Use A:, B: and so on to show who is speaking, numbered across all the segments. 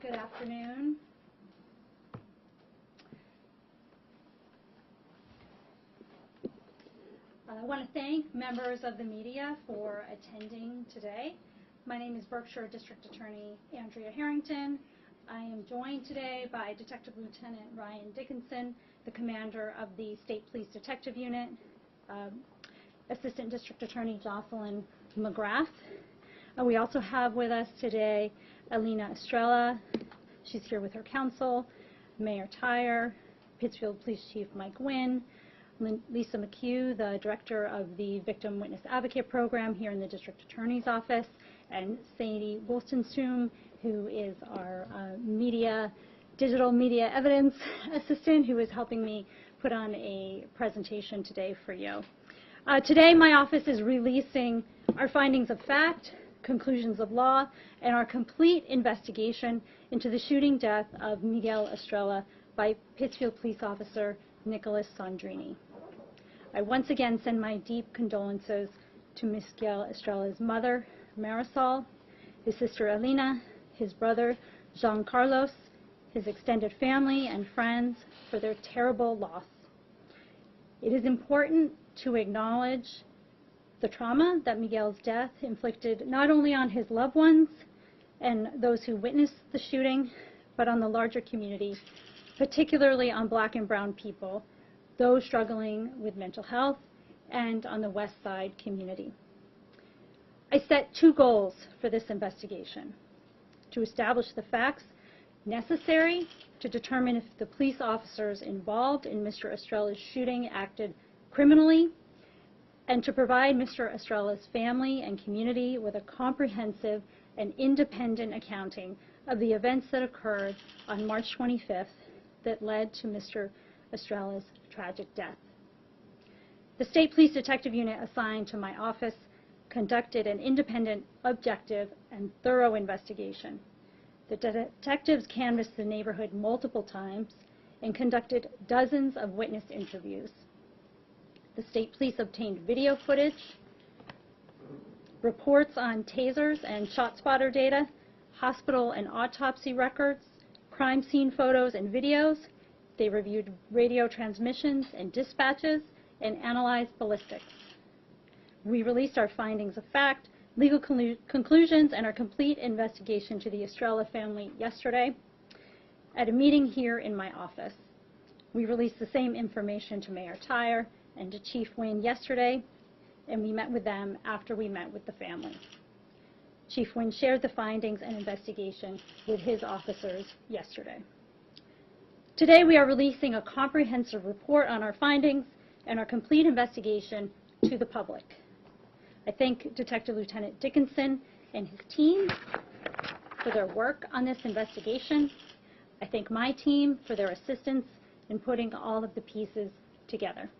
A: Good afternoon. I want to thank members of the media for attending today. My name is Berkshire District Attorney Andrea Harrington. I am joined today by Detective Lieutenant Ryan Dickinson, the commander of the State Police Detective Unit, Assistant District Attorney Jocelyn McGrath. We also have with us today Miguel Estrella. She's here with her counsel, Mayor Tyre, Pittsfield Police Chief Mike Wynn, Lisa McHugh, the director of the Victim Witness Advocate Program here in the District Attorney's Office, and Sadie Wolstenstrom, who is our digital media evidence assistant, who is helping me put on a presentation today for you. Today, my office is releasing our findings of fact, conclusions of law, and our complete investigation into the shooting death of Miguel Estrella by Pittsfield Police Officer Nicholas Sandrini. I once again send my deep condolences to Miguel Estrella's mother, Marisol, his sister Elena, his brother Jean Carlos, his extended family and friends for their terrible loss. It is important to acknowledge the trauma that Miguel's death inflicted not only on his loved ones and those who witnessed the shooting, but on the larger community, particularly on Black and brown people, those struggling with mental health, and on the West Side community. I set two goals for this investigation: to establish the facts necessary to determine if the police officers involved in Mr. Estrella's shooting acted criminally, and to provide Mr. Estrella's family and community with a comprehensive and independent accounting of the events that occurred on March 25th that led to Mr. Estrella's tragic death. The State Police Detective Unit assigned to my office conducted an independent, objective, and thorough investigation. The detectives canvassed the neighborhood multiple times and conducted dozens of witness interviews. The State Police obtained video footage, reports on tasers and shot spotter data, hospital and autopsy records, crime scene photos and videos. They reviewed radio transmissions and dispatches and analyzed ballistics. We released our findings of fact, legal conclusions, and our complete investigation to the Estrella family yesterday at a meeting here in my office. We released the same information to Mayor Tyre and to Chief Wynn yesterday, and we met with them after we met with the family. Chief Wynn shared the findings and investigation with his officers yesterday. Today we are releasing a comprehensive report on our findings and our complete investigation to the public. I thank Detective Lieutenant Dickinson and his team for their work on this investigation. I thank my team for their assistance in putting all of the pieces together.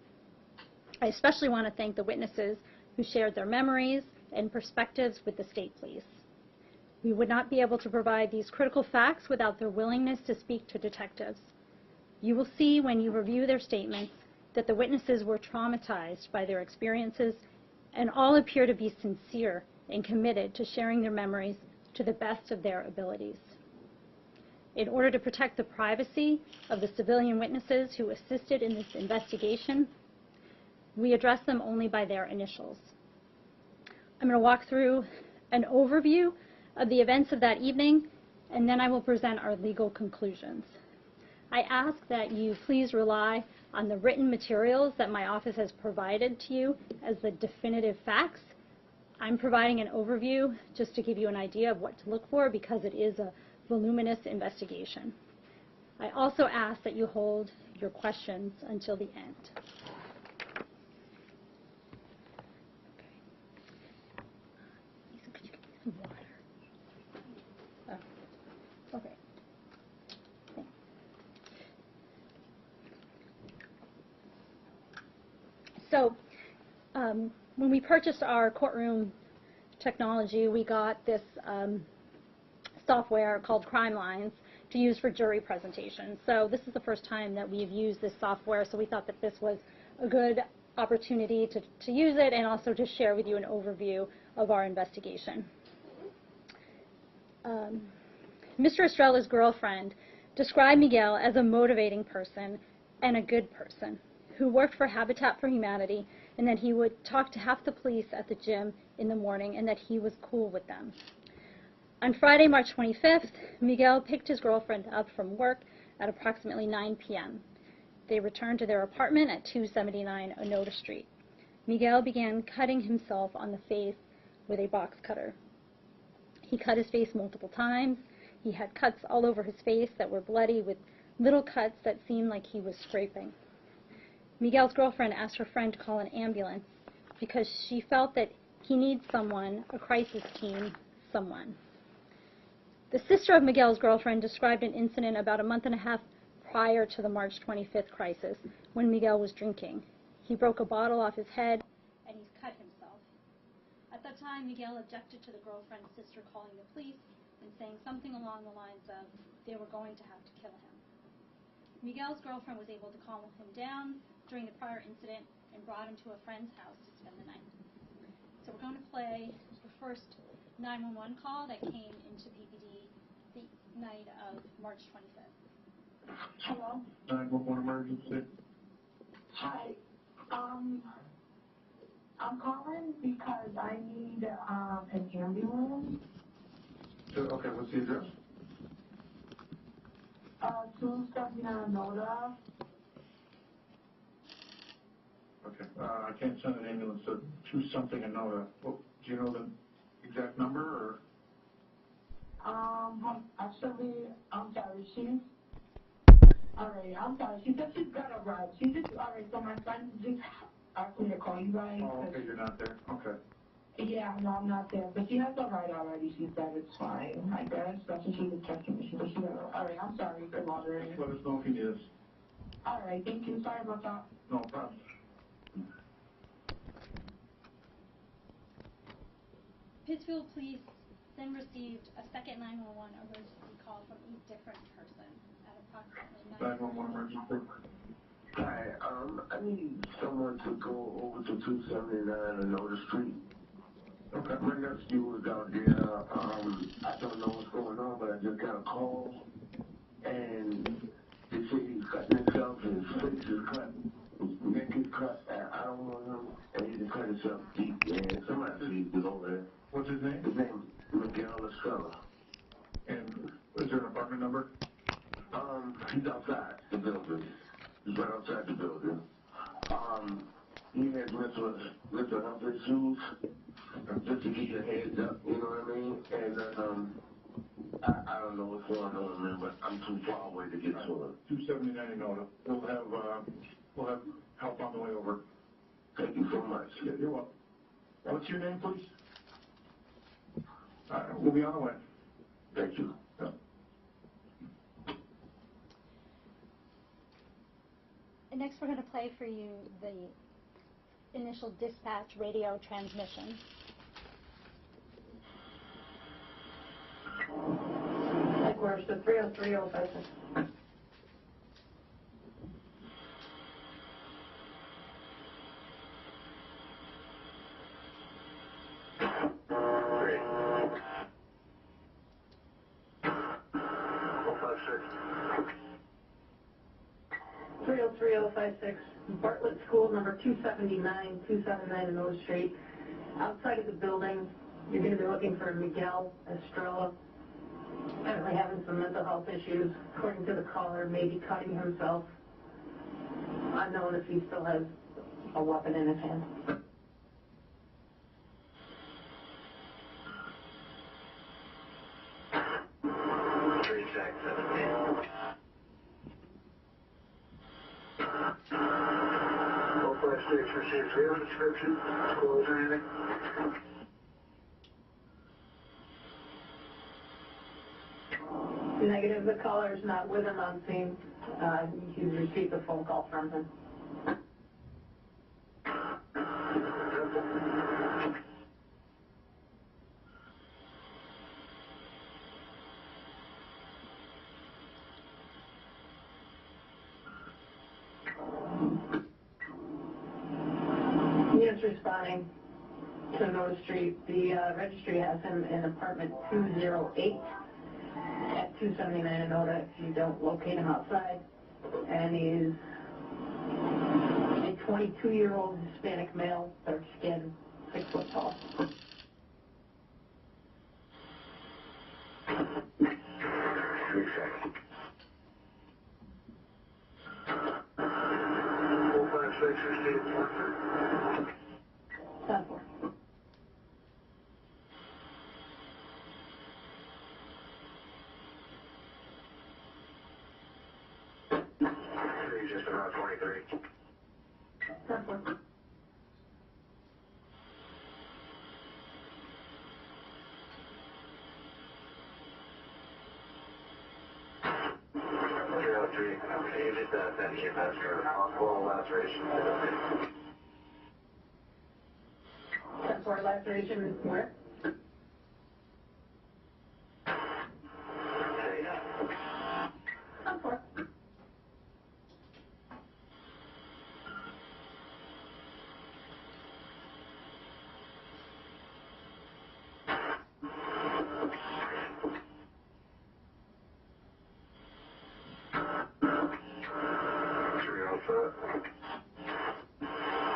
A: I especially want to thank the witnesses who shared their memories and perspectives with the State Police. We would not be able to provide these critical facts without their willingness to speak to detectives. You will see when you review their statements that the witnesses were traumatized by their experiences and all appear to be sincere and committed to sharing their memories to the best of their abilities. In order to protect the privacy of the civilian witnesses who assisted in this investigation, we address them only by their initials. I'm going to walk through an overview of the events of that evening, and then I will present our legal conclusions. I ask that you please rely on the written materials that my office has provided to you as the definitive facts. I'm providing an overview just to give you an idea of what to look for because it is a voluminous investigation. I also ask that you hold your questions until the end. So when we purchased our courtroom technology, we got this software called Crime Lines to use for jury presentations. So this is the first time that we've used this software, so we thought that this was a good opportunity to use it and also to share with you an overview of our investigation. Mr. Estrella's girlfriend described Miguel as a motivating person and a good person who worked for Habitat for Humanity, and that he would talk to half the police at the gym in the morning and that he was cool with them. On Friday, March 25th, Miguel picked his girlfriend up from work at approximately 9 p.m. They returned to their apartment at 279 Onoda Street. Miguel began cutting himself on the face with a box cutter. He cut his face multiple times. He had cuts all over his face that were bloody, with little cuts that seemed like he was scraping. Miguel's girlfriend asked her friend to call an ambulance because she felt that he needs someone, a crisis team, someone. The sister of Miguel's girlfriend described an incident about a month and a half prior to the March 25th crisis when Miguel was drinking. He broke a bottle off his head and he cut himself. At that time, Miguel objected to the girlfriend's sister calling the police and saying something along the lines of they were going to have to kill him. Miguel's girlfriend was able to calm him down during the prior incident and brought him to a friend's house to spend the night. So we're going to play the first 911 call that came into PPD the night of March 25th.
B: Hello?
C: 911 emergency.
B: Hi. I'm calling because I need an ambulance.
C: Okay, what's the address?
B: 279 Noda.
C: Okay, I can't send an ambulance to something and know that. Well, do you know the exact number, or?
B: Actually, I'm sorry, alright, I'm sorry, she said she's got a ride. Alright, so my friend just asked me to call you guys.
C: Oh, okay, you're not there, okay.
B: Yeah, no, I'm not there, but she has a ride already. She said it's fine, I guess. That's what she was texting me. She said she got a, alright, I'm sorry for bothering you.
C: Let us know if you need us.
B: Alright, thank you, sorry about that.
C: No problem.
A: Pittsfield Police then received a second 911 emergency call from a different person at approximately
C: 911 emergency.
D: Hi, I need someone to go over to 279 Onoda Street.
C: Okay.
D: My nephew was out there. I don't know what's going on, but I just got a call, and they say he's cutting himself, and his face is cut, his neck is cut. I don't know him, and he just cut himself deep, and somebody is over there.
C: What's his name?
D: His name is Miguel Estrella.
C: And is there an apartment number?
D: He's outside the building. He's right outside the building. He has mental health issues. Just to give you a heads up, you know what I mean? And I don't know what's going on, man, but I'm too far away to get to him.
C: 279 Onoda. We'll have help on the way over.
D: Thank you so much.
C: Yeah, you're welcome. What's your name, please? We'll be on the way.
D: Thank you.
C: Yeah.
A: And next we're going to play for you the initial dispatch radio transmission.
B: Like where's the 30305? Bartlett School, number 279 Onoda Street. Outside of the building, you're going to be looking for Miguel Estrella. Apparently having some mental health issues. According to the caller, maybe cutting himself. Unknown if he still has a weapon in his hand.
D: Do you have a description, clothes or anything?
B: Negative, the caller is not with him on scene. You received a phone call from him. Units responding to Onoda Street. The registry has him in apartment 208 at 279 in Oda if you don't locate him outside. And he's a 22-year-old Hispanic male, dark skinned, 6 foot tall.
D: 3 seconds. 456
B: 10-4.
D: Just about 23.
B: 10-4.
D: You just send me your master possible laceration.
B: 10-4 laceration where? 10-4.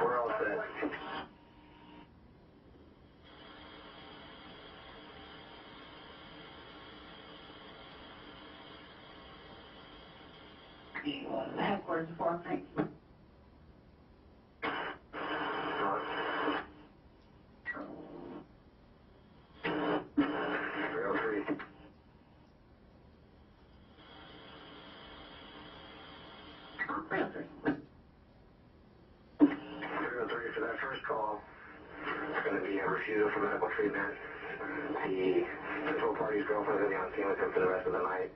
D: We're all set.
B: Headquarters 4. Thanks.
D: 303.
B: 303.
D: 303 for that first call. It's going to be a refusal for medical treatment. The control party's girlfriend is going to be on scene with him for the rest of the night.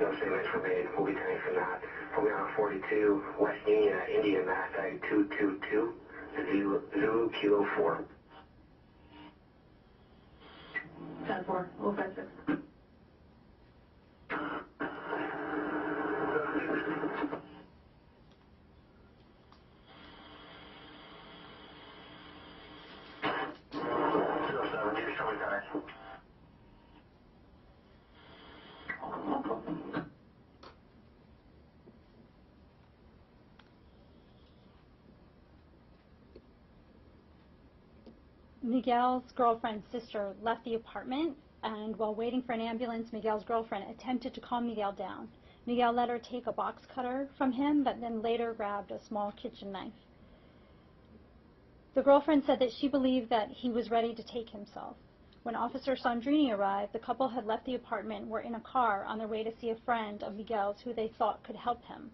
D: No statements were made. We'll be turning from that. We'll be on 42 West Union at Indian Mass Ag 222 Zulu Kilo 4.
B: 10-4. 056.
A: Miguel's girlfriend's sister left the apartment, and while waiting for an ambulance, Miguel's girlfriend attempted to calm Miguel down. Miguel let her take a box cutter from him, but then later grabbed a small kitchen knife. The girlfriend said that she believed that he was ready to take himself. When Officer Sandrini arrived, the couple had left the apartment and were in a car on their way to see a friend of Miguel's who they thought could help him.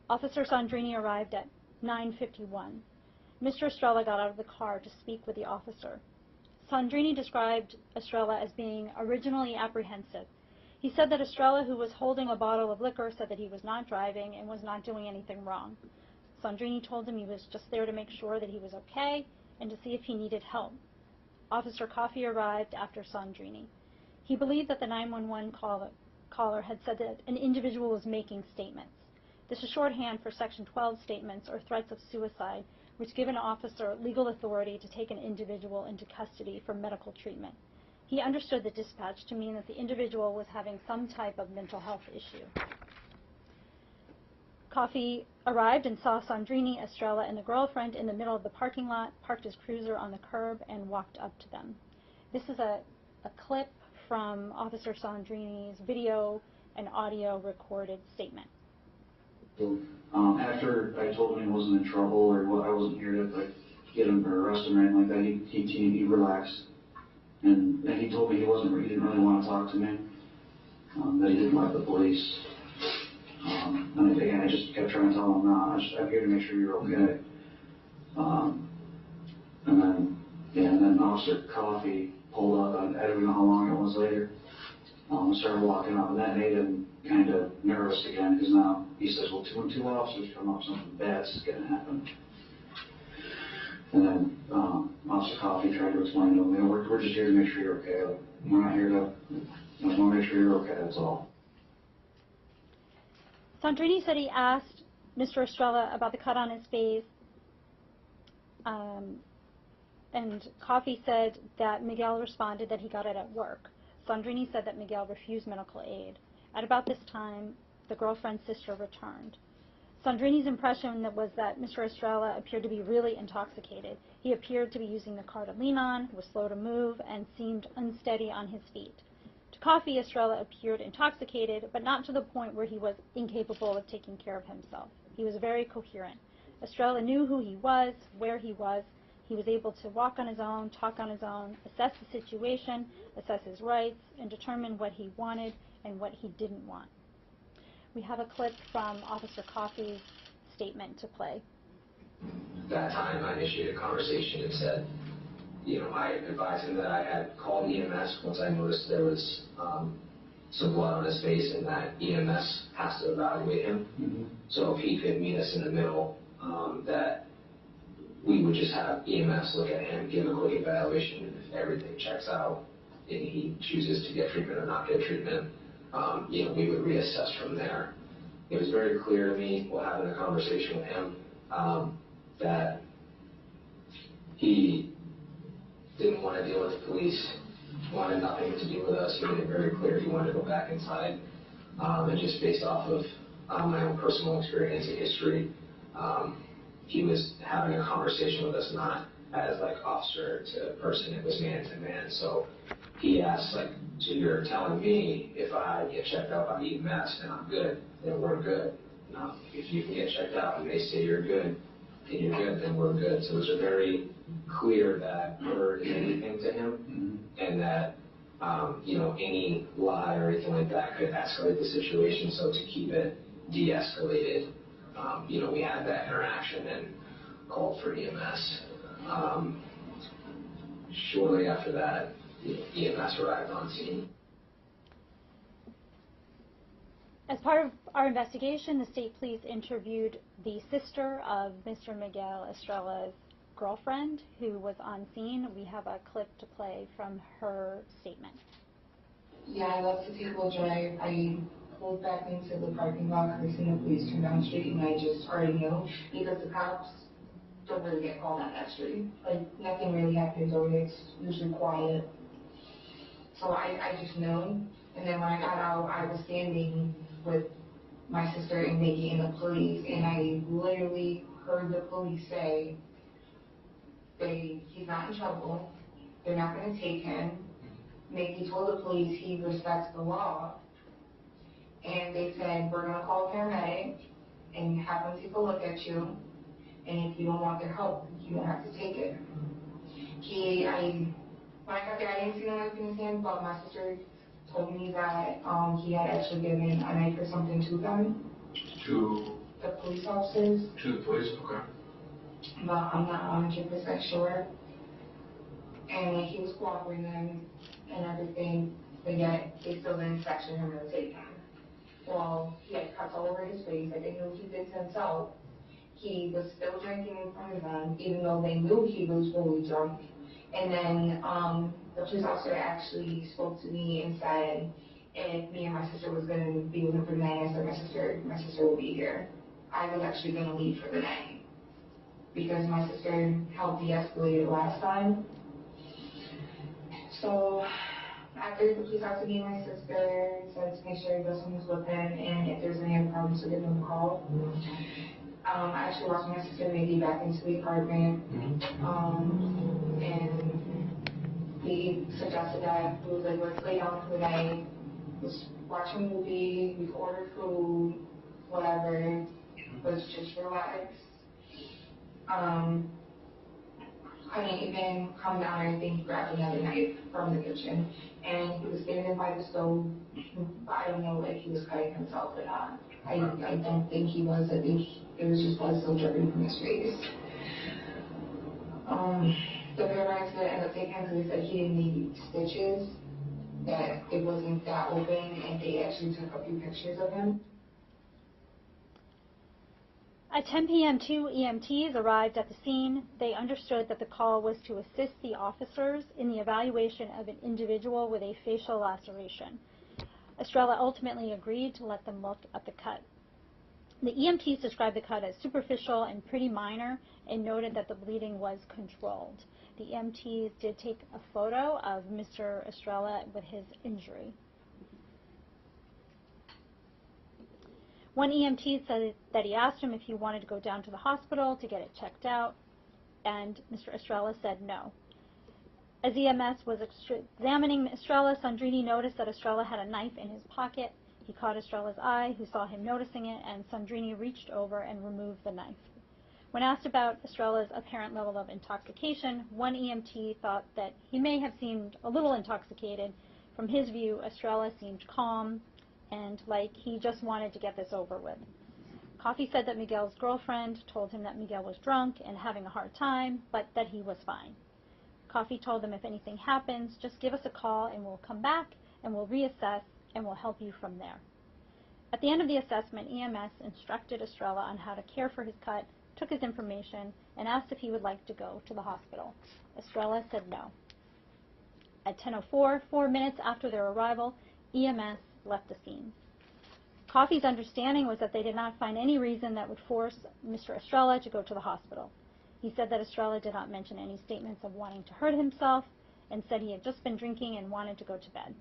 A: Officer Sandrini arrived at 9:51. Mr. Estrella got out of the car to speak with the officer. Sandrini described Estrella as being originally apprehensive. He said that Estrella, who was holding a bottle of liquor, said that he was not driving and was not doing anything wrong. Sandrini told him he was just there to make sure that he was okay and to see if he needed help. Officer Coffey arrived after Sandrini. He believed that the 911 caller had said that an individual was making statements. This is shorthand for Section 12 statements or threats of suicide, which give an officer legal authority to take an individual into custody for medical treatment. He understood the dispatch to mean that the individual was having some type of mental health issue. Coffey arrived and saw Sandrini, Estrella, and the girlfriend in the middle of the parking lot, parked his cruiser on the curb, and walked up to them. This is a clip from Officer Sandrini's video and audio recorded statement.
E: After I told him he wasn't in trouble or I wasn't here to get him or arrest him or anything like that, he relaxed. And he told me he didn't really want to talk to me, that he didn't like the police. And again, I just kept trying to tell him, no, I'm here to make sure you're okay. And then Officer Coffey pulled up, I don't know how long it was later, started walking up, and that made him kind of nervous again, because now he says, well, two officers come up, something bad's going to happen. And then Officer Coffey tried to explain to him, we're just here to make sure you're okay. Like, we're not here to, we want to make sure you're okay, that's all.
A: Sandrini said he asked Mr. Estrella about the cut on his face, and Coffey said that Miguel responded that he got it at work. Sandrini said that Miguel refused medical aid. At about this time, the girlfriend's sister returned. Sandrini's impression was that Mr. Estrella appeared to be really intoxicated. He appeared to be using the car to lean on, was slow to move, and seemed unsteady on his feet. To Coffey, Estrella appeared intoxicated, but not to the point where he was incapable of taking care of himself. He was very coherent. Estrella knew who he was, where he was. He was able to walk on his own, talk on his own, assess the situation, assess his rights, and determine what he wanted and what he didn't want. We have a clip from Officer Coffey's statement to play.
F: At that time, I initiated a conversation and said, I advised him that I had called EMS once I noticed there was some blood on his face and that EMS has to evaluate him. Mm-hmm. So if he could meet us in the middle, that we would just have EMS look at him, give a quick evaluation, and if everything checks out and he chooses to get treatment or not get treatment, we would reassess from there. It was very clear to me while having a conversation with him that he didn't want to deal with the police, wanted nothing to do with us. He made it very clear he wanted to go back inside. And just based off of my own personal experience and history, he was having a conversation with us not as like officer to person, it was man to man. So he asked, like, so you're telling me if I get checked out by EMS and I'm good, then we're good. If you can get checked out and they say you're good, and you're good, then we're good. So it was very clear that word is anything to him, and that any lie or anything like that could escalate the situation. So to keep it de-escalated, we had that interaction and called for EMS. Shortly after that, EMS arrived on scene.
A: As part of our investigation, the state police interviewed the sister of Mr. Miguel Estrella's girlfriend, who was on scene. We have a clip to play from her statement.
G: Yeah, I left to take a little drive. I pulled back into the parking lot because I seen the police turn down the street, and I just already knew because the cops don't really get called on that street. Like, nothing really happens over there. It's usually quiet. So I just knew. And then when I got out, I was standing with my sister and Nikki and the police, and I literally heard the police say, he's not in trouble, they're not going to take him. Nikki told the police he respects the law, and they said, we're going to call a paramedic and have them take a look at you, and if you don't want their help, you don't have to take it. When I got there, I didn't see no knife in his hand, but my sister told me that he had actually given a knife or something to them.
C: To
G: the police officers.
C: To the police, okay.
G: But I'm not 100% sure. And he was cooperating and everything, but yet they still didn't section him or take him. Well, he had cuts all over his face. I didn't know he did to himself. He was still drinking in front of them, even though they knew he was really drunk. And then the police officer actually spoke to me and said, if me and my sister was going to be with him for the night, I said, my sister will be here. I was actually going to leave for the night because my sister helped de-escalate it last time. So after the police officer me and my sister said to make sure Dustin was with him, and if there's any other problems, to give him a call. I actually walked my sister maybe back into the apartment, and he suggested that we was like, let's lay down for the night, let's watch a movie, we ordered food, whatever, let's just relax. I didn't even come down or anything, he grabbed another knife from the kitchen, and he was standing by the stove, but I don't know if he was cutting himself or not. I don't think he was. I think it was just blood still dripping from his face. The paramedics did end up taking him because they said he didn't need stitches, that it wasn't that open, and they actually took a few pictures of him.
A: At 10 p.m., 2 EMTs arrived at the scene. They understood that the call was to assist the officers in the evaluation of an individual with a facial laceration. Estrella ultimately agreed to let them look at the cut. The EMTs described the cut as superficial and pretty minor and noted that the bleeding was controlled. The EMTs did take a photo of Mr. Estrella with his injury. One EMT said that he asked him if he wanted to go down to the hospital to get it checked out, and Mr. Estrella said no. As EMS was examining Estrella, Sandrini noticed that Estrella had a knife in his pocket. He caught Estrella's eye, who saw him noticing it, and Sandrini reached over and removed the knife. When asked about Estrella's apparent level of intoxication, one EMT thought that he may have seemed a little intoxicated. From his view, Estrella seemed calm and like he just wanted to get this over with. Coffey said that Miguel's girlfriend told him that Miguel was drunk and having a hard time, but that he was fine. Coffey told them, if anything happens, just give us a call and we'll come back and we'll reassess and we'll help you from there. At the end of the assessment, EMS instructed Estrella on how to care for his cut, took his information, and asked if he would like to go to the hospital. Estrella said no. At 10:04, 4 minutes after their arrival, EMS left the scene. Coffey's understanding was that they did not find any reason that would force Mr. Estrella to go to the hospital. He said that Estrella did not mention any statements of wanting to hurt himself and said he had just been drinking and wanted to go to bed.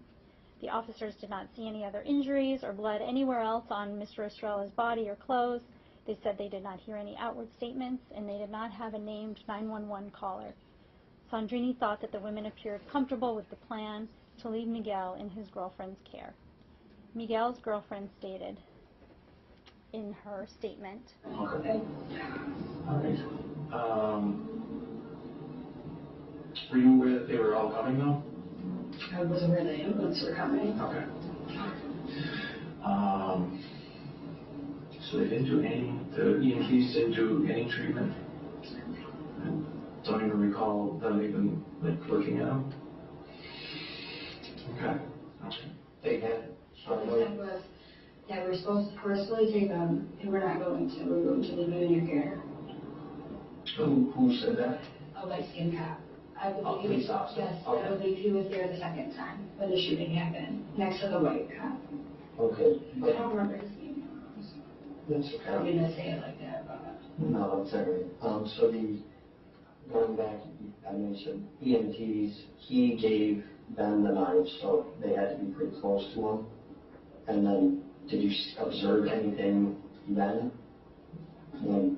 A: The officers did not see any other injuries or blood anywhere else on Mr. Estrella's body or clothes. They said they did not hear any outward statements and they did not have a named 911 caller. Sandrini thought that the women appeared comfortable with the plan to leave Miguel in his girlfriend's care. Miguel's girlfriend stated in her statement.
E: Okay. All right. Were you aware that they were all coming though?
G: I wasn't aware the ambulance were coming.
E: Okay. So they didn't do the EMTs didn't do any treatment? Don't even recall them even looking at them? Okay.
F: They had.
G: What they said was that we're supposed to personally take them, and we're not going to. We're going to leave them in your care.
E: Who said that?
G: A light-skinned cop. I believe,
E: police officer?
G: yes,
E: Okay.
G: I believe he was there the second time when the shooting happened, next to the white cop.
E: Okay.
G: I don't remember his name.
E: That's
G: I don't mean to say it like that, but.
H: No, that's all right. So going back, I mentioned EMTs, he gave them the knife, so they had to be pretty close to him. And then, did you observe anything then?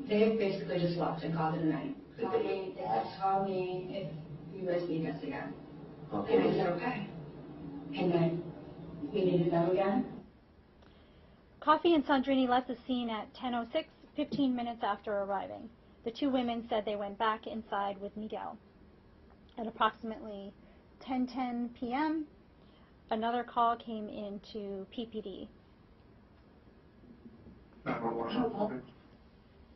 G: They basically just left and called it a night.
H: Did
G: They just called me if you guys need us again.
H: Okay.
G: And I said, okay. And then we needed them again.
A: Coffey and Sandrini left the scene at 10:06, 15 minutes after arriving. The two women said they went back inside with Miguel. At approximately 10:10 p.m., another call came into PPD.
C: 911.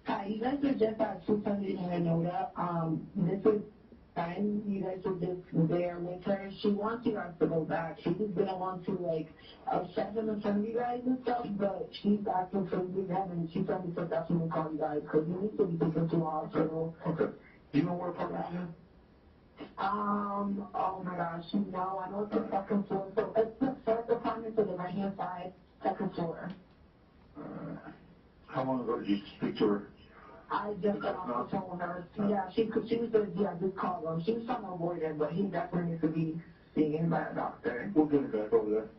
B: Hi, you guys are just at 279 Minnesota. This is time you guys were just there with her. She wants you guys to go back. She just didn't want to, upset them in front of you guys and stuff, but she's asking for you guys, and she told me to definitely call you guys, because you need to be taken to the hospital.
C: Okay. Do you know where apartment is in?
B: Oh my gosh, no, I know it's the second floor, so it's the first apartment to the right-hand side, second floor.
C: How long ago did you speak to her?
B: I just got off the phone with her. Yeah, she was just call him. She was trying to avoid it, but he definitely needs to be seen by a doctor.
C: We'll get it back over there.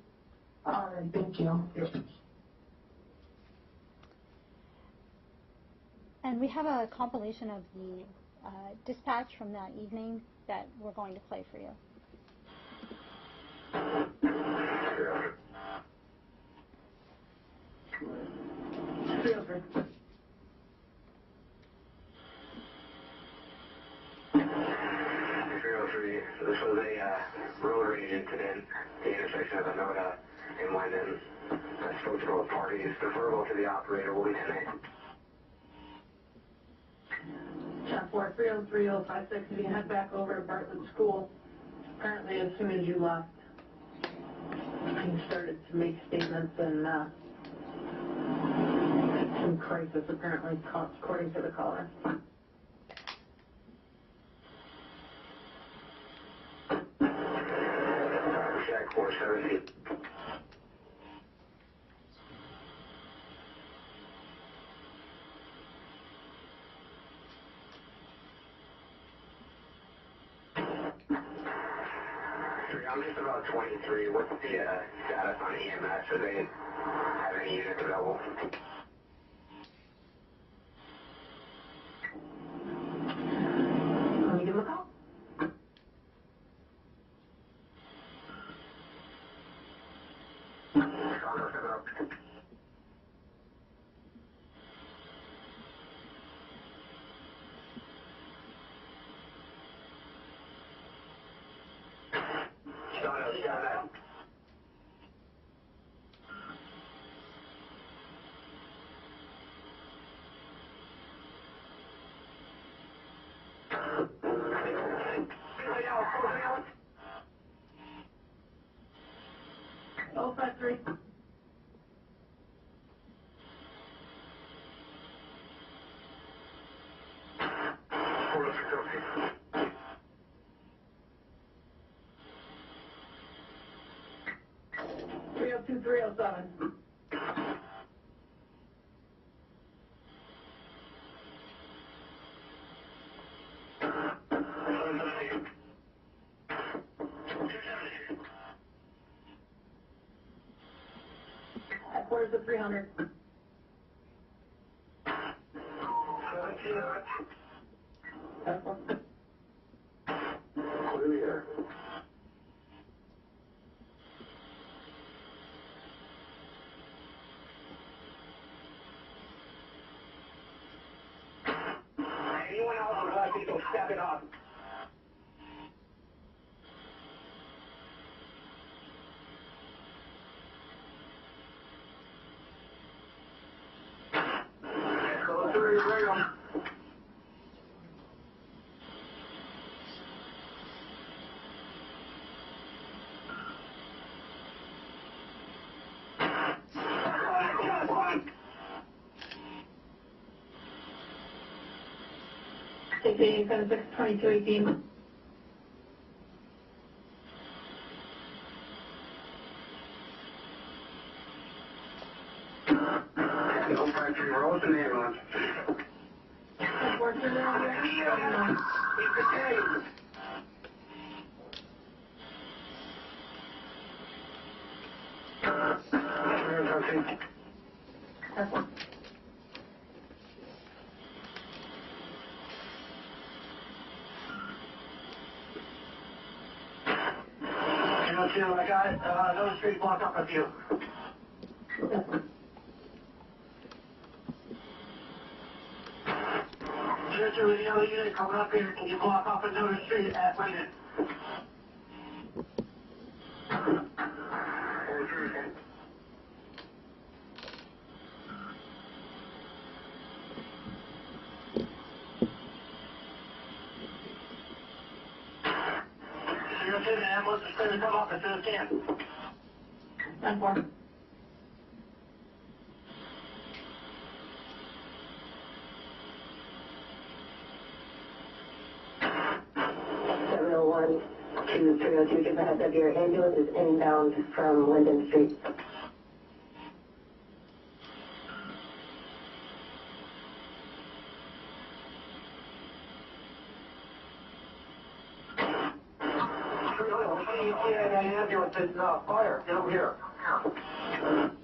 B: All right, thank you.
C: Yes.
A: And we have a compilation of the dispatch from that evening that we're going to play for you.
F: This was a road rage incident, the intersection of Anoda and Wyndham. I spoke to both parties. The verbal to the operator will be tonight.
B: Chap 4303056, if you head back over to Bartlett School, apparently as soon as you left, he started to make statements and some crisis apparently, according to the caller.
F: Check 470. I'm just about 23. What's the status on EMS? Do they have any units available?
B: Let me give him a call. Oh, 5-3. Three oh two 307. Where's the 300?
F: Clear. Anyone else would like me to step it up? Go through, bring them.
B: Take the 876-2218.
F: No factory roads and ambulance.
B: Where's the 300?
F: Keep the change.
B: That's one.
F: I got another street blocked up with you.
B: That's one.
F: Churchill, we know unit coming up here. Can you block off another street at Wayne? The ambulance is going to come up as soon as it can.
B: 10-4. To 302, give a heads up, your ambulance is inbound from Linden Street.
F: Ambulance is fire. Get over here.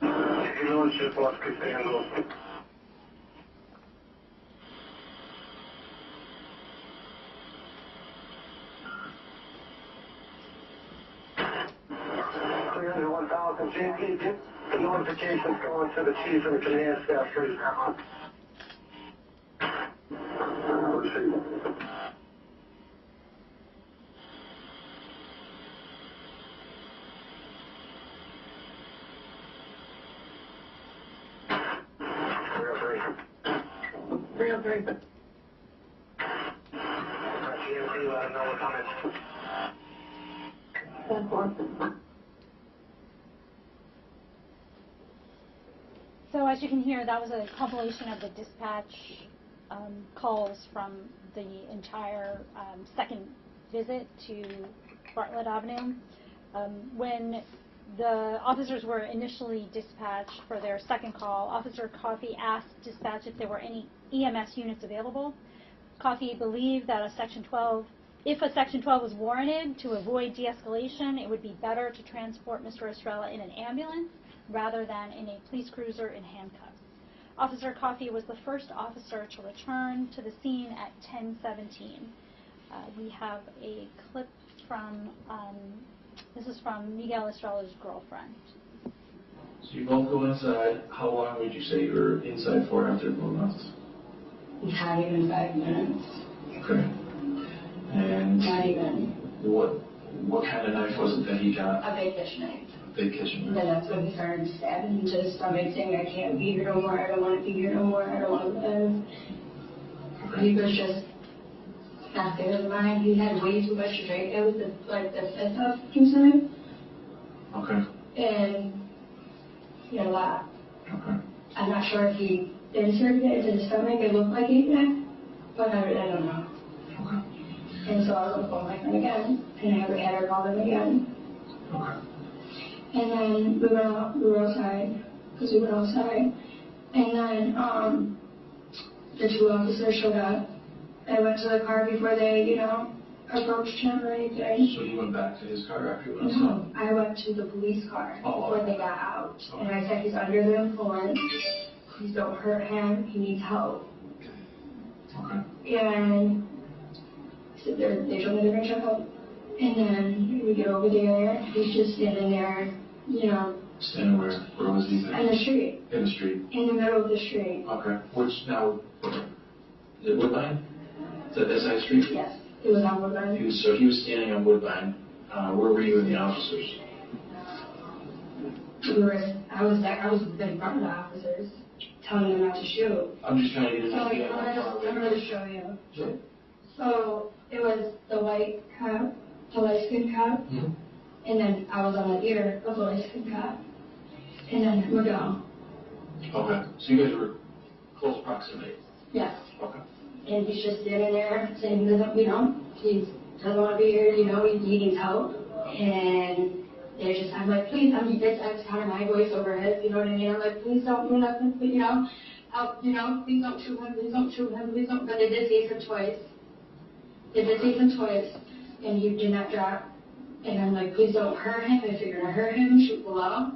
F: Ambulance just lost control. JP, the notifications going to the chief and the command staff right now.
B: Three oh three.
F: GMC, let them know we're coming.
B: 10-4.
A: So as you can hear, that was a compilation of the dispatch calls from the entire second visit to Bartlett Avenue. When the officers were initially dispatched for their second call, Officer Coffey asked dispatch if there were any EMS units available. Coffey believed that a Section 12 If a Section 12 was warranted to avoid de-escalation, it would be better to transport Mr. Estrella in an ambulance rather than in a police cruiser in handcuffs. Officer Coffey was the first officer to return to the scene at 10:17. We have a clip from, this is from Miguel Estrella's girlfriend.
I: So you both go inside. How long would you say you were inside for after everyone left?
G: Not even 5 minutes.
I: Okay. And
G: Not even.
I: what kind of knife was it that he got?
G: A big kitchen knife.
I: A big kitchen
G: Then
I: knife.
G: that's when he started stabbing into his stomach, saying, I can't be here no more, I don't want to be here no more, I don't want to live.
I: Okay.
G: He was just not there in his mind. He had way too much to drink. It was the fifth of him.
I: Okay.
G: And he had a lot.
I: Okay.
G: I'm not sure if he inserted it into his stomach. It looked like he did, but I don't know.
I: Okay.
G: And so I was on the phone with my friend again, and I had her call him again.
I: Okay.
G: And then we were outside, because we went outside. And then the two officers showed up. I went to the car before they, approached him or anything.
I: So you went back to his car after you went
G: No,
I: outside?
G: I went to the police car before they got out.
I: Oh.
G: And I said, he's under the influence. Please don't hurt him. He needs help.
I: Okay.
G: And so they told me they're going to check out. And then we get over there. He's just standing there,
I: Standing where? Where was he?
G: on the street.
I: In the street.
G: In the middle of the street.
I: Okay. Which now? Is it Woodbine? Is that side street?
G: Yes, it was on Woodbine.
I: He was standing on Woodbine. Where were you and the officers?
G: I was in front of the officers, telling them not to shoot.
I: I'm just trying to get an
G: So
I: idea.
G: I'm going to show you.
I: Sure.
G: So it was the white cop, the light skinned cop,
I: Mm-hmm.
G: and then I was on the ear of the light skinned cop, and then Miguel.
I: Okay. So you guys were close proximity.
G: Yes.
I: Okay.
G: And he's just standing there saying he doesn't, he doesn't want to be here, he needs help. And I'm like, please, I was kind of my voice over his, you know what I mean? I'm like, please don't do nothing, but, please don't shoot him, please don't shoot him, please don't. But they did tase him twice. And he did not drop. And I'm like, please don't hurt him. If you're going to hurt him, shoot below.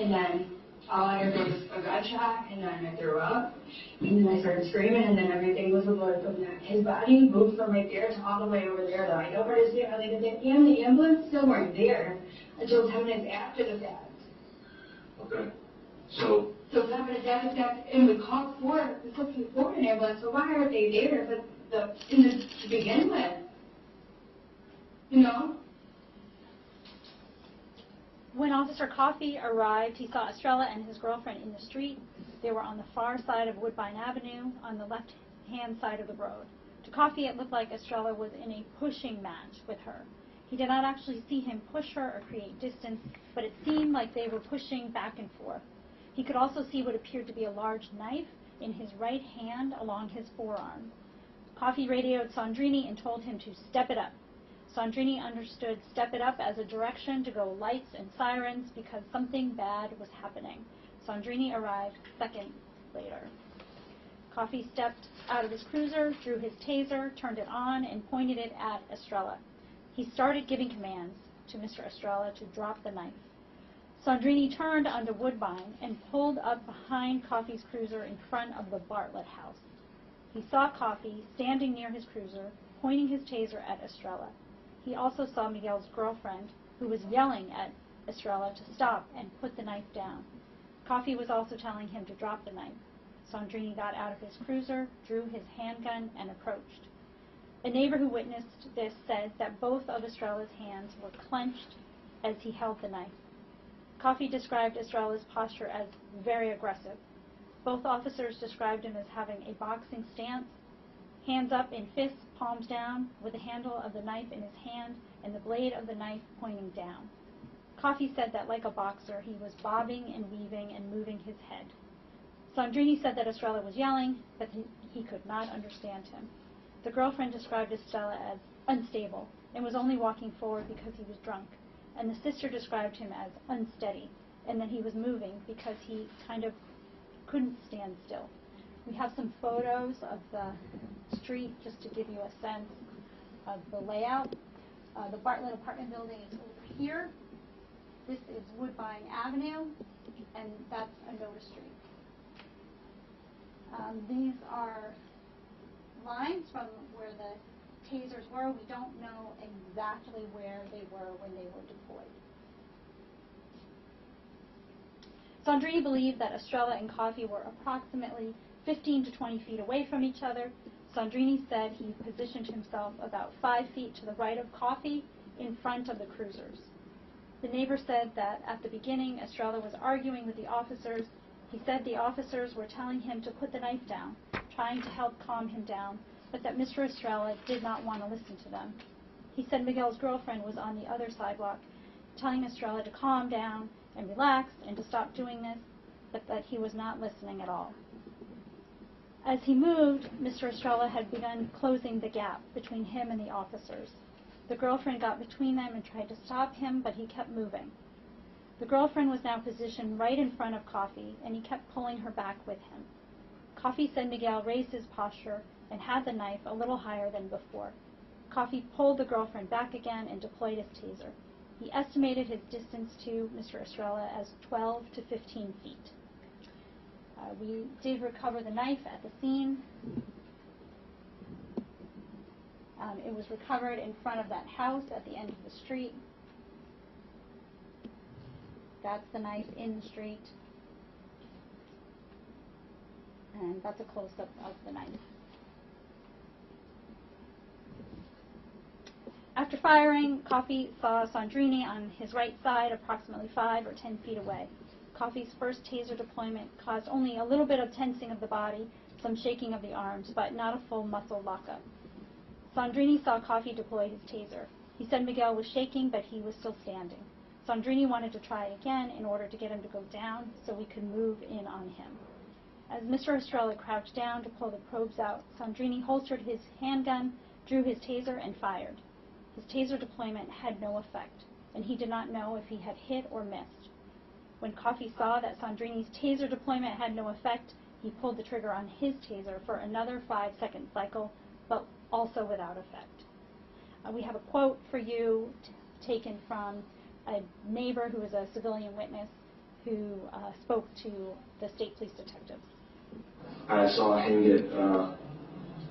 G: And then all I heard was a gunshot, and then I threw up. And then I started screaming, and then everything was blood from that. His body moved from right there to all the way over there. Though I don't understand how they did that. And the ambulance still weren't there until 10 minutes after the fact.
I: Okay. So
G: 10 minutes after the fact, and we called for an ambulance. So why are they there? But to begin with,
A: When Officer Coffey arrived, he saw Estrella and his girlfriend in the street. They were on the far side of Woodbine Avenue, on the left-hand side of the road. To Coffey, it looked like Estrella was in a pushing match with her. He did not actually see him push her or create distance, but it seemed like they were pushing back and forth. He could also see what appeared to be a large knife in his right hand along his forearm. Coffey radioed Sandrini and told him to step it up. Sandrini understood step it up as a direction to go lights and sirens because something bad was happening. Sandrini arrived seconds later. Coffey stepped out of his cruiser, drew his taser, turned it on, and pointed it at Estrella. He started giving commands to Mr. Estrella to drop the knife. Sandrini turned onto Woodbine and pulled up behind Coffey's cruiser in front of the Bartlett house. He saw Coffey standing near his cruiser, pointing his taser at Estrella. He also saw Miguel's girlfriend, who was yelling at Estrella to stop and put the knife down. Coffey was also telling him to drop the knife. Sandrini got out of his cruiser, drew his handgun, and approached. A neighbor who witnessed this said that both of Estrella's hands were clenched as he held the knife. Coffey described Estrella's posture as very aggressive. Both officers described him as having a boxing stance, hands up in fists, palms down, with the handle of the knife in his hand and the blade of the knife pointing down. Coffey said that like a boxer, he was bobbing and weaving and moving his head. Sandrini said that Estrella was yelling, but he could not understand him. The girlfriend described Estrella as unstable and was only walking forward because he was drunk, and the sister described him as unsteady and that he was moving because he kind of couldn't stand still. We have some photos of the street just to give you a sense of the layout. The Bartlett apartment building is over here. This is Woodbine Avenue, and that's Anota Street. These are lines from where the tasers were. We don't know exactly where they were when they were deployed. Sandrini believed that Estrella and Coffey were approximately 15 to 20 feet away from each other. Sandrini said he positioned himself about 5 feet to the right of Coffey in front of the cruisers. The neighbor said that at the beginning, Estrella was arguing with the officers. He said the officers were telling him to put the knife down, trying to help calm him down, but that Mr. Estrella did not want to listen to them. He said Miguel's girlfriend was on the other sidewalk, telling Estrella to calm down and relax and to stop doing this, but that he was not listening at all. As he moved, Mr. Estrella had begun closing the gap between him and the officers. The girlfriend got between them and tried to stop him, but he kept moving. The girlfriend was now positioned right in front of Coffey, and he kept pulling her back with him. Coffey said Miguel raised his posture and had the knife a little higher than before. Coffey pulled the girlfriend back again and deployed his taser. He estimated his distance to Mr. Estrella as 12 to 15 feet. We did recover the knife at the scene. It was recovered in front of that house at the end of the street. That's the knife in the street. And that's a close-up of the knife. After firing, Coffey saw Sandrini on his right side, approximately 5 or 10 feet away. Coffey's first taser deployment caused only a little bit of tensing of the body, some shaking of the arms, but not a full muscle lockup. Sandrini saw Coffey deploy his taser. He said Miguel was shaking, but he was still standing. Sandrini wanted to try again in order to get him to go down so we could move in on him. As Mr. Estrella crouched down to pull the probes out, Sandrini holstered his handgun, drew his taser, and fired. His taser deployment had no effect, and he did not know if he had hit or missed. When Coffey saw that Sandrini's taser deployment had no effect, he pulled the trigger on his taser for another 5-second cycle, but also without effect. We have a quote for you taken from a neighbor who was a civilian witness who spoke to the state police detectives.
F: I saw him get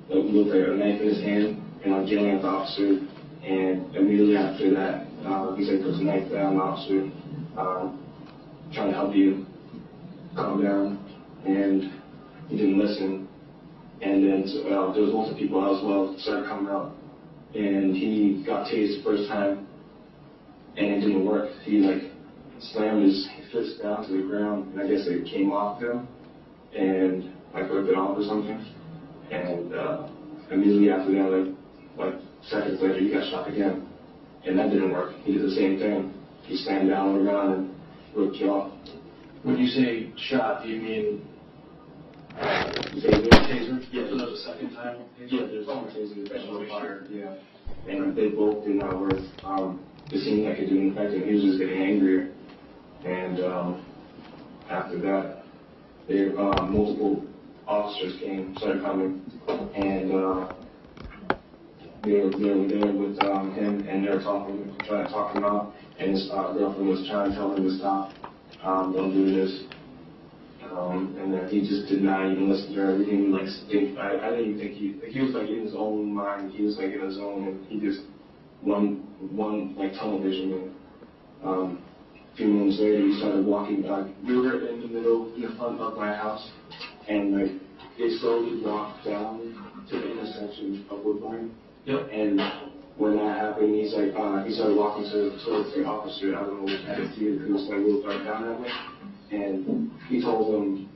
F: looked like a knife in his hand and like yelling at the officer, and immediately after that, he said, "Put the knife down, officer. Trying to help you calm down," and he didn't listen. And then there was multiple people out as well started coming out, and he got tased the first time, and it didn't work. He like slammed his fist down to the ground, and I guess it came off him, and like ripped it off or something. And immediately after that, like seconds later, he got shot again, and that didn't work. He did the same thing. He slammed down on the ground and ripped you off.
I: When you say shot, do you mean
F: taser?
I: Yeah, so that was the second time?
F: Yeah, there's two tasers that were fired, yeah. And they both did not work. It seemed like it didn't affect him. He was just getting angrier. And after that, multiple officers started coming, and they were there with him, and they were trying to talk him out, and his girlfriend was trying to tell him to stop, don't do this. And then he just did not even listen to her. He didn't like think. I didn't even think he was like in his own mind. He was like in his own, and he just one like tunnel vision. And a few moments later, he started walking back. We were in the front of my house, and like they slowly walked down to the intersection of Woodbine.
I: Yep.
F: And when that happened, he's like he started walking towards the officer. I don't know which attitude. He was like real far down that way. And he told them,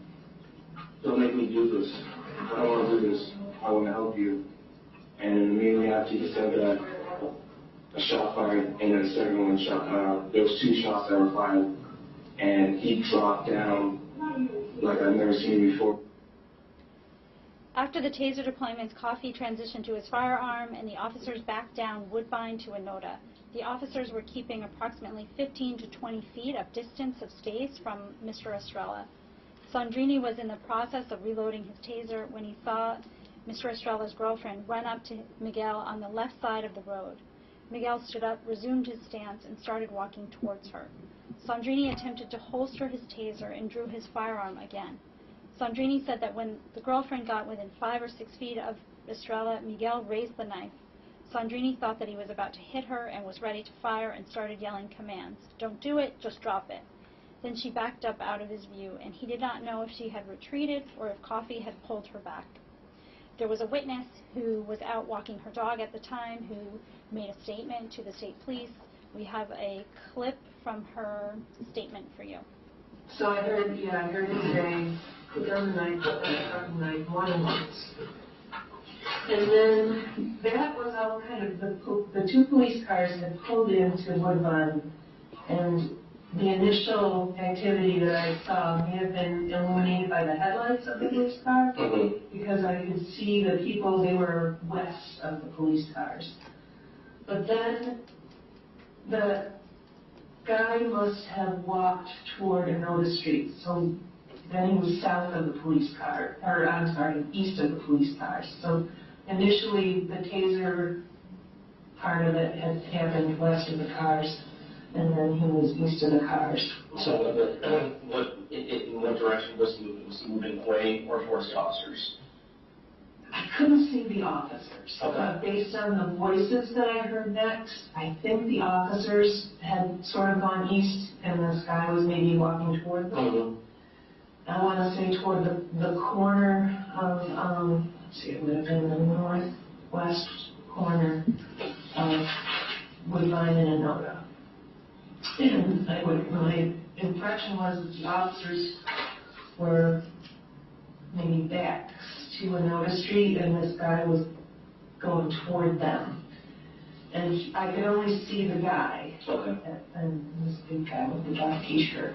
F: "Don't make me do this. I don't want to do this. I want to help you." And immediately after he said that, a shot fired, and then a second one shot. There was 2 shots that were fired, and he dropped down like I've never seen him before.
A: After the taser deployments, Coffey transitioned to his firearm, and the officers backed down Woodbine to Anota. The officers were keeping approximately 15 to 20 feet of distance of space from Mr. Estrella. Sandrini was in the process of reloading his taser when he saw Mr. Estrella's girlfriend, run up to Miguel on the left side of the road. Miguel stood up, resumed his stance, and started walking towards her. Sandrini attempted to holster his taser and drew his firearm again. Sandrini said that when the girlfriend got within 5 or 6 feet of Estrella, Miguel raised the knife. Sandrini thought that he was about to hit her and was ready to fire and started yelling commands. "Don't do it, just drop it." Then she backed up out of his view, and he did not know if she had retreated or if Coffee had pulled her back. There was a witness who was out walking her dog at the time who made a statement to the state police. We have a clip from her statement for you.
J: So I heard it today, put down the knife, put down the knife, more than once. And then that was all kind of, the two police cars had pulled into Woodbine, and the initial activity that I saw may have been illuminated by the headlights of the police car, because I could see the people, they were west of the police cars. But then the guy must have walked toward Anota Street, so then he was south of the police car, or I'm sorry, east of the police cars. So initially the taser part of it had happened west of the cars, and then he was east of the cars.
I: So in what direction was he moving? Was he moving away or towards the officers?
J: I couldn't see the officers.
I: Okay.
J: Based on the voices that I heard next, I think the officers had sort of gone east, and this guy was maybe walking toward them. I want to say toward the corner of, let's see, it would have been the northwest corner of Woodbine and Anota. And my impression was that the officers were maybe back to Anota Street, and this guy was going toward them. And I could only see the guy.
I: Okay.
J: And this big guy with the black t-shirt.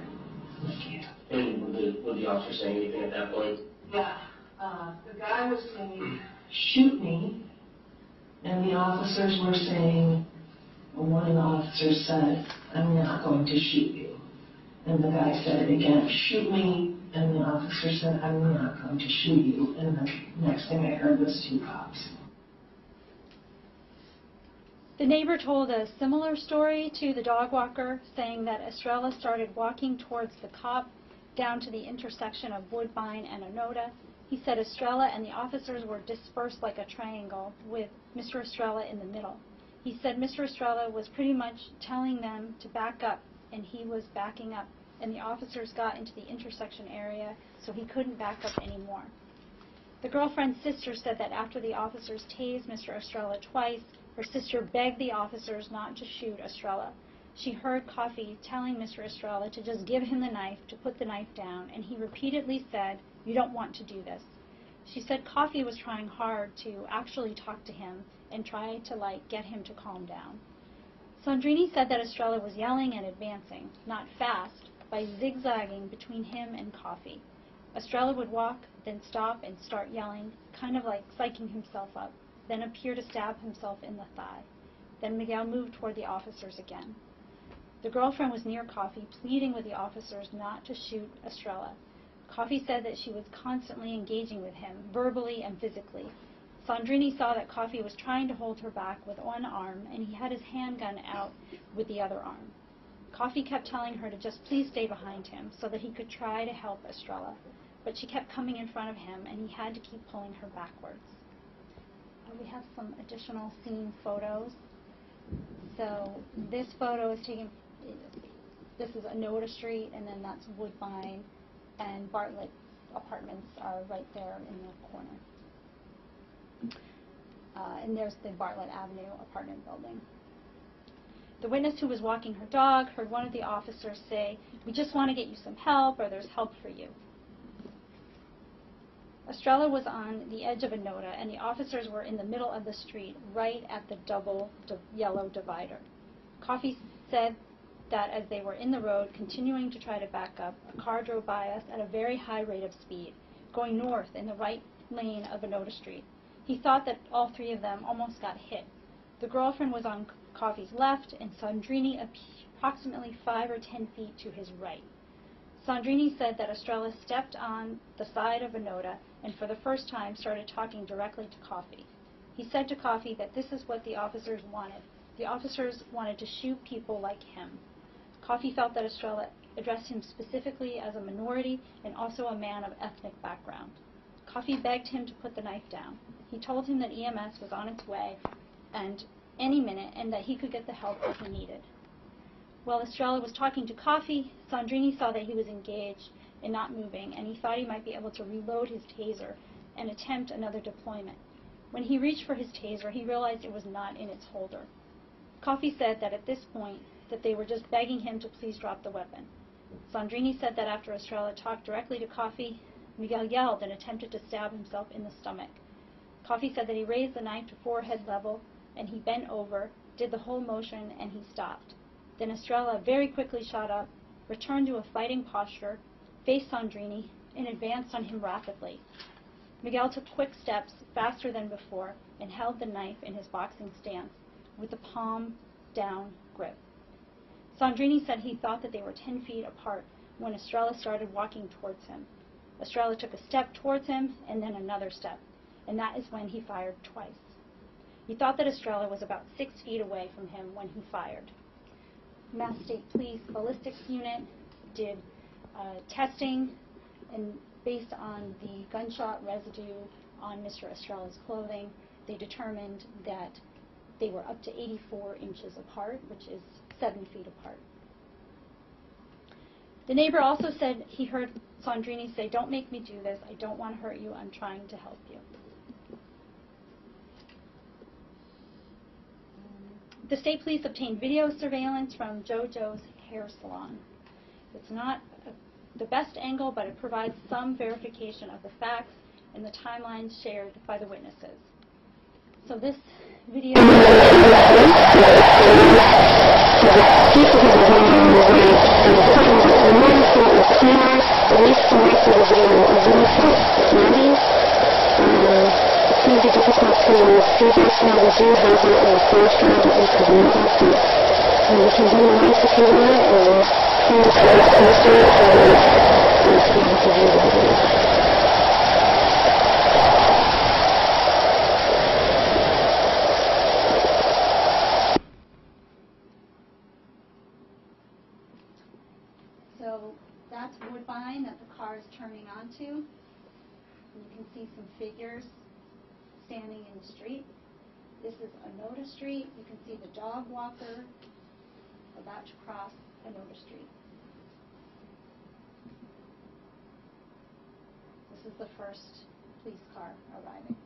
J: Yeah.
I: And would the officer say anything at that point?
J: Yeah. The guy was saying, "Shoot me," and the officers were saying, well, one of the officers said, "I'm not going to shoot you." And the guy said it again, "Shoot me," and the officer said, "I'm not going to shoot you." And the next thing I heard was 2 cops.
A: The neighbor told a similar story to the dog walker, saying that Estrella started walking towards the cop down to the intersection of Woodbine and Anota. He said Estrella and the officers were dispersed like a triangle, with Mr. Estrella in the middle. He said Mr. Estrella was pretty much telling them to back up, and he was backing up, and the officers got into the intersection area, so he couldn't back up anymore. The girlfriend's sister said that after the officers tased Mr. Estrella twice, her sister begged the officers not to shoot Estrella. She heard Coffee telling Mr. Estrella to just give him the knife, to put the knife down, and he repeatedly said, "You don't want to do this." She said Coffee was trying hard to actually talk to him and try to get him to calm down. Sandrini said that Estrella was yelling and advancing, not fast, by zigzagging between him and Coffee. Estrella would walk, then stop and start yelling, kind of like psyching himself up, then appear to stab himself in the thigh. Then Miguel moved toward the officers again. The girlfriend was near Coffee, pleading with the officers not to shoot Estrella. Coffee said that she was constantly engaging with him, verbally and physically. Sandrini saw that Coffee was trying to hold her back with one arm, and he had his handgun out with the other arm. Coffee kept telling her to just please stay behind him so that he could try to help Estrella, but she kept coming in front of him, and he had to keep pulling her backwards. We have some additional scene photos. So this photo is taken, this is Anota Street, and then that's Woodbine, and Bartlett apartments are right there in the corner. And there's the Bartlett Avenue apartment building. The witness who was walking her dog heard one of the officers say, "We just want to get you some help," or "There's help for you." Estrella was on the edge of Anota, and the officers were in the middle of the street, right at the double yellow divider. Coffee said that as they were in the road, continuing to try to back up, a car drove by us at a very high rate of speed, going north in the right lane of Anota Street. He thought that all 3 of them almost got hit. The girlfriend was on Coffee's left, and Sandrini approximately 5 or 10 feet to his right. Sandrini said that Estrella stepped on the side of Anota and for the first time started talking directly to Coffey. He said to Coffey that this is what the officers wanted. The officers wanted to shoot people like him. Coffey felt that Estrella addressed him specifically as a minority and also a man of ethnic background. Coffey begged him to put the knife down. He told him that EMS was on its way and any minute and that he could get the help that he needed. While Estrella was talking to Coffey, Sandrini saw that he was engaged and not moving, and he thought he might be able to reload his taser and attempt another deployment. When he reached for his taser, he realized it was not in its holder. Coffey said that at this point that they were just begging him to please drop the weapon. Sandrini said that after Estrella talked directly to Coffey, Miguel yelled and attempted to stab himself in the stomach. Coffey said that he raised the knife to forehead level and he bent over, did the whole motion, and he stopped. Then Estrella very quickly shot up, returned to a fighting posture, faced Sandrini, and advanced on him rapidly. Miguel took quick steps, faster than before, and held the knife in his boxing stance with the palm down grip. Sandrini said he thought that they were 10 feet apart when Estrella started walking towards him. Estrella took a step towards him and then another step, and that is when he fired twice. He thought that Estrella was about 6 feet away from him when he fired. Mass State Police Ballistics Unit did testing, and based on the gunshot residue on Mr. Estrella's clothing, they determined that they were up to 84 inches apart, which is 7 feet apart. The neighbor also said he heard Sandrini say, "Don't make me do this. I don't want to hurt you. I'm trying to help you." The state police obtained video surveillance from JoJo's hair salon. It's not the best angle, but it provides some verification of the facts and the timelines shared by the witnesses. So this video So that's Woodbine that the car is turning onto. And you can see some figures standing in the street. This is Anota Street. You can see the dog walker about to cross Anota Street. This is the first police car arriving.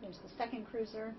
A: There's the second cruiser.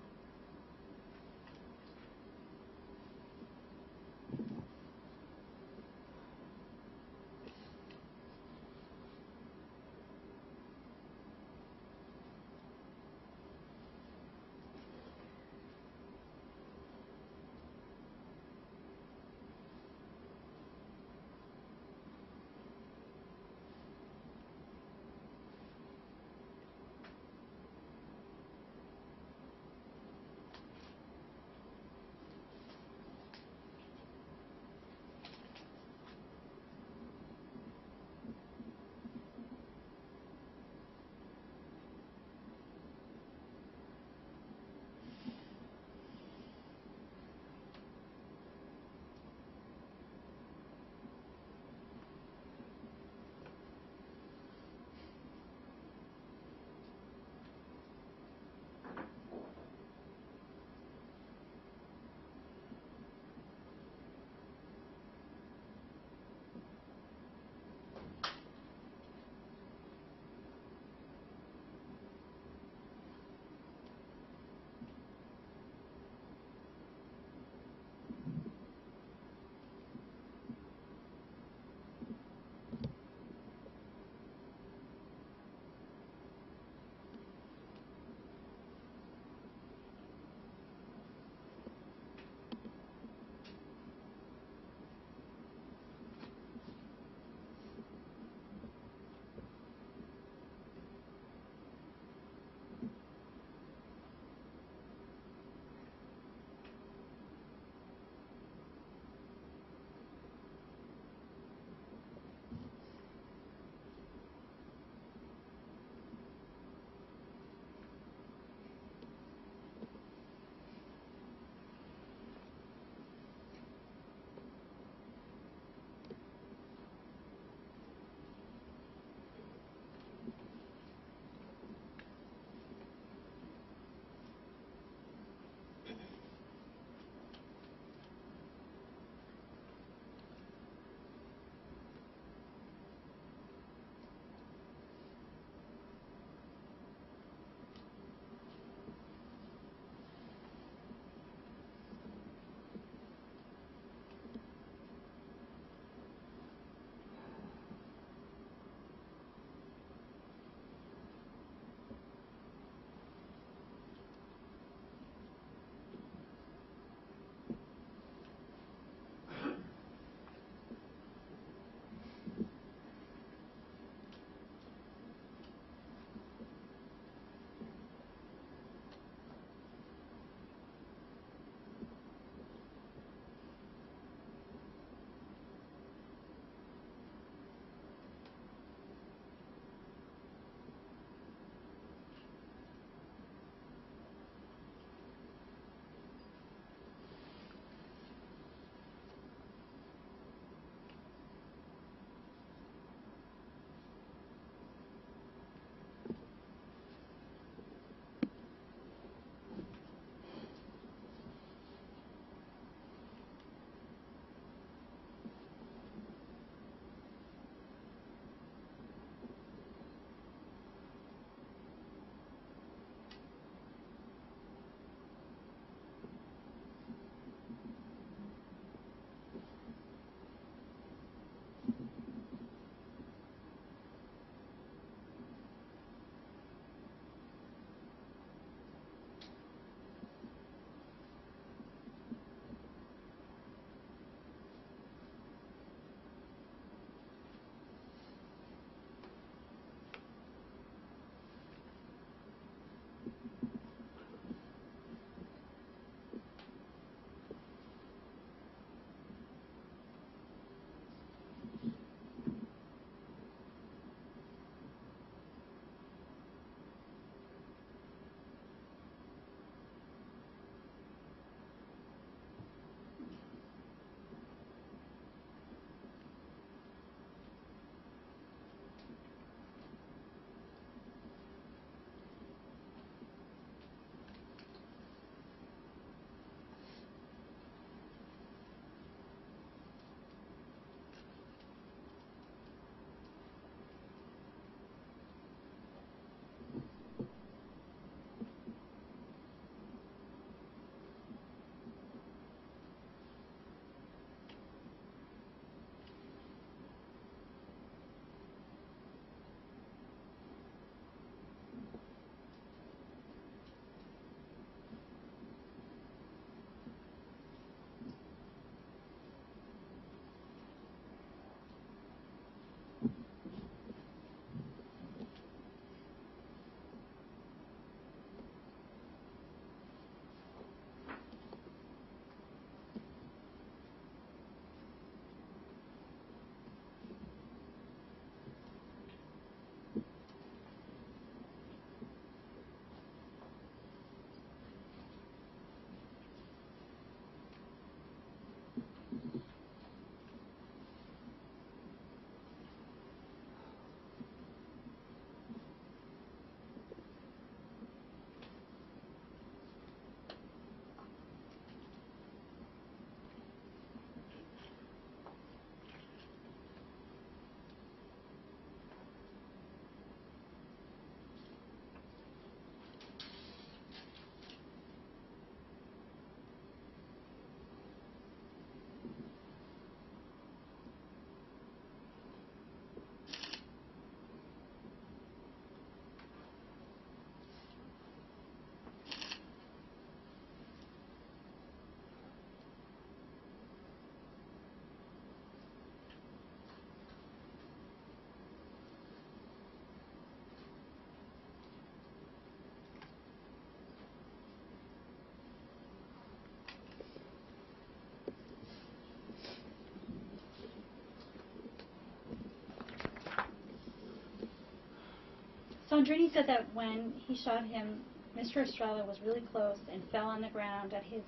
A: Sandrini said that when he shot him, Mr. Estrella was really close and fell on the ground at his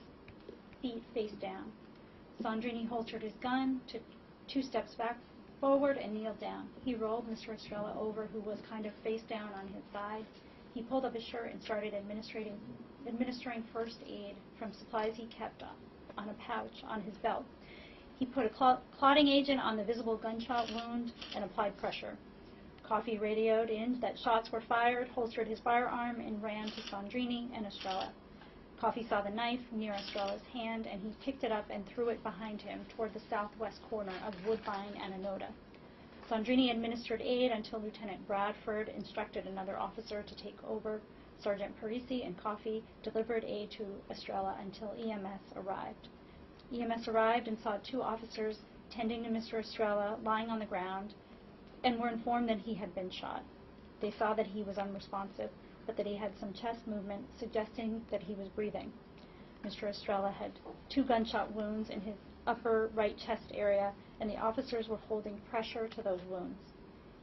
A: feet face down. Sandrini holstered his gun, took 2 steps back forward, and kneeled down. He rolled Mr. Estrella over, who was kind of face down on his side. He pulled up his shirt and started administering first aid from supplies he kept on a pouch on his belt. He put a clotting agent on the visible gunshot wound and applied pressure. Coffee radioed in that shots were fired, holstered his firearm, and ran to Sandrini and Estrella. Coffee saw the knife near Estrella's hand, and he picked it up and threw it behind him toward the southwest corner of Woodbine and Anoda. Sandrini administered aid until Lieutenant Bradford instructed another officer to take over. Sergeant Parisi and Coffee delivered aid to Estrella until EMS arrived. EMS arrived and saw 2 officers tending to Mr. Estrella lying on the ground and were informed that he had been shot. They saw that he was unresponsive, but that he had some chest movement, suggesting that he was breathing. Mr. Estrella had 2 gunshot wounds in his upper right chest area, and the officers were holding pressure to those wounds.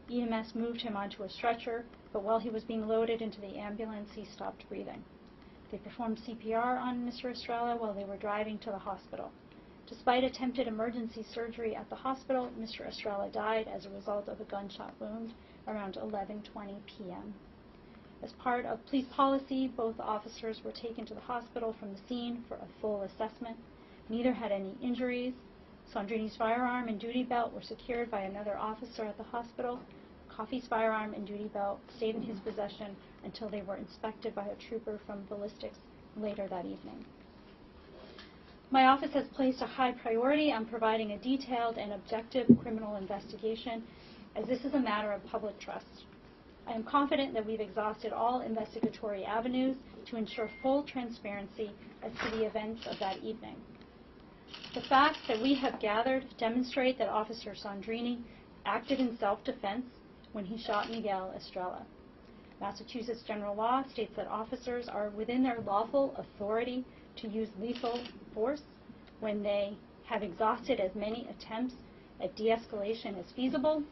A: EMS moved him onto a stretcher, but while he was being loaded into the ambulance, he stopped breathing. They performed CPR on Mr. Estrella while they were driving to the hospital. Despite attempted emergency surgery at the hospital, Mr. Estrella died as a result of a gunshot wound around 11:20 p.m. As part of police policy, both officers were taken to the hospital from the scene for a full assessment. Neither had any injuries. Sandrini's firearm and duty belt were secured by another officer at the hospital. Coffee's firearm and duty belt stayed in his possession until they were inspected by a trooper from ballistics later that evening. My office has placed a high priority on providing a detailed and objective criminal investigation, as this is a matter of public trust. I am confident that we've exhausted all investigatory avenues to ensure full transparency as to the events of that evening. The facts that we have gathered demonstrate that Officer Sandrini acted in self-defense when he shot Miguel Estrella. Massachusetts general law states that officers are within their lawful authority to use lethal force when they have exhausted as many attempts at de-escalation as feasible,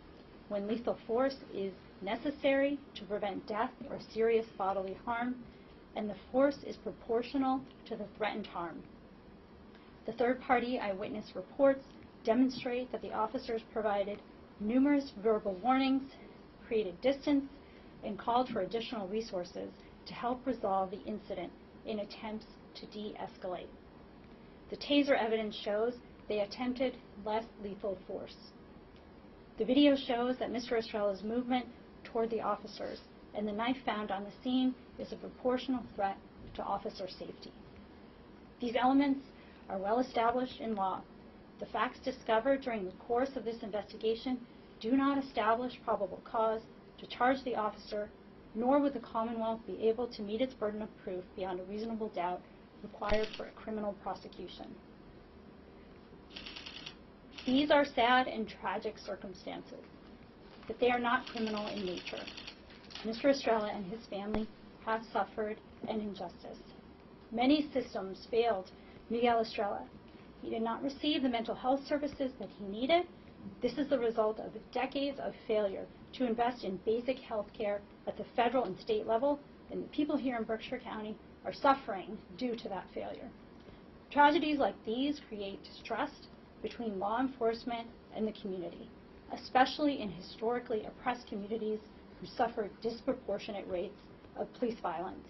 A: when lethal force is necessary to prevent death or serious bodily harm, and the force is proportional to the threatened harm. The third-party eyewitness reports demonstrate that the officers provided numerous verbal warnings, created distance, and called for additional resources to help resolve the incident in attempts to de-escalate. The Taser evidence shows they attempted less lethal force. The video shows that Mr. Estrella's movement toward the officers and the knife found on the scene is a proportional threat to officer safety. These elements are well established in law. The facts discovered during the course of this investigation do not establish probable cause to charge the officer, nor would the Commonwealth be able to meet its burden of proof beyond a reasonable doubt required for a criminal prosecution. These are sad and tragic circumstances, but they are not criminal in nature. Mr. Estrella and his family have suffered an injustice. Many systems failed Miguel Estrella. He did not receive the mental health services that he needed. This is the result of decades of failure to invest in basic health care at the federal and state level, and the people here in Berkshire County are suffering due to that failure. Tragedies like these create distrust between law enforcement and the community, especially in historically oppressed communities who suffer disproportionate rates of police violence.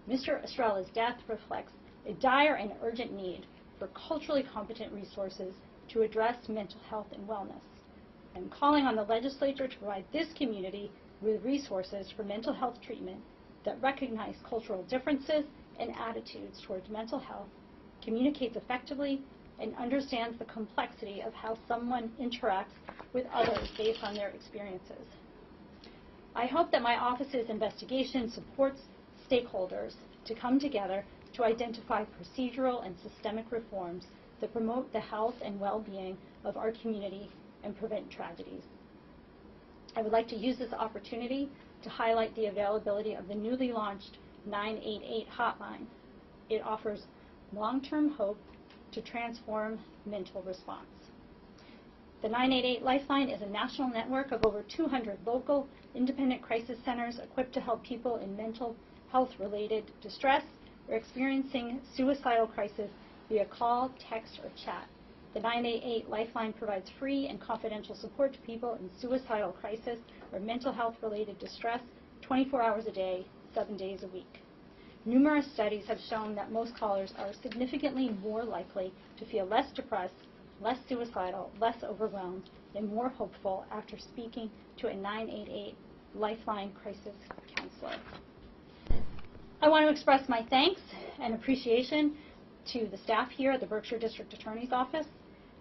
A: Mr. Estrella's death reflects a dire and urgent need for culturally competent resources to address mental health and wellness. I'm calling on the legislature to provide this community with resources for mental health treatment that recognize cultural differences and attitudes towards mental health, communicates effectively, and understands the complexity of how someone interacts with others based on their experiences. I hope that my office's investigation supports stakeholders to come together to identify procedural and systemic reforms that promote the health and well-being of our community and prevent tragedies. I would like to use this opportunity to highlight the availability of the newly launched 988 hotline. It offers long-term hope to transform mental response. The 988 Lifeline is a national network of over 200 local independent crisis centers equipped to help people in mental health-related distress or experiencing suicidal crisis via call, text, or chat. The 988 Lifeline provides free and confidential support to people in suicidal crisis or mental health-related distress 24 hours a day, 7 days a week. Numerous studies have shown that most callers are significantly more likely to feel less depressed, less suicidal, less overwhelmed, and more hopeful after speaking to a 988 Lifeline crisis counselor. I want to express my thanks and appreciation to the staff here at the Berkshire District Attorney's Office,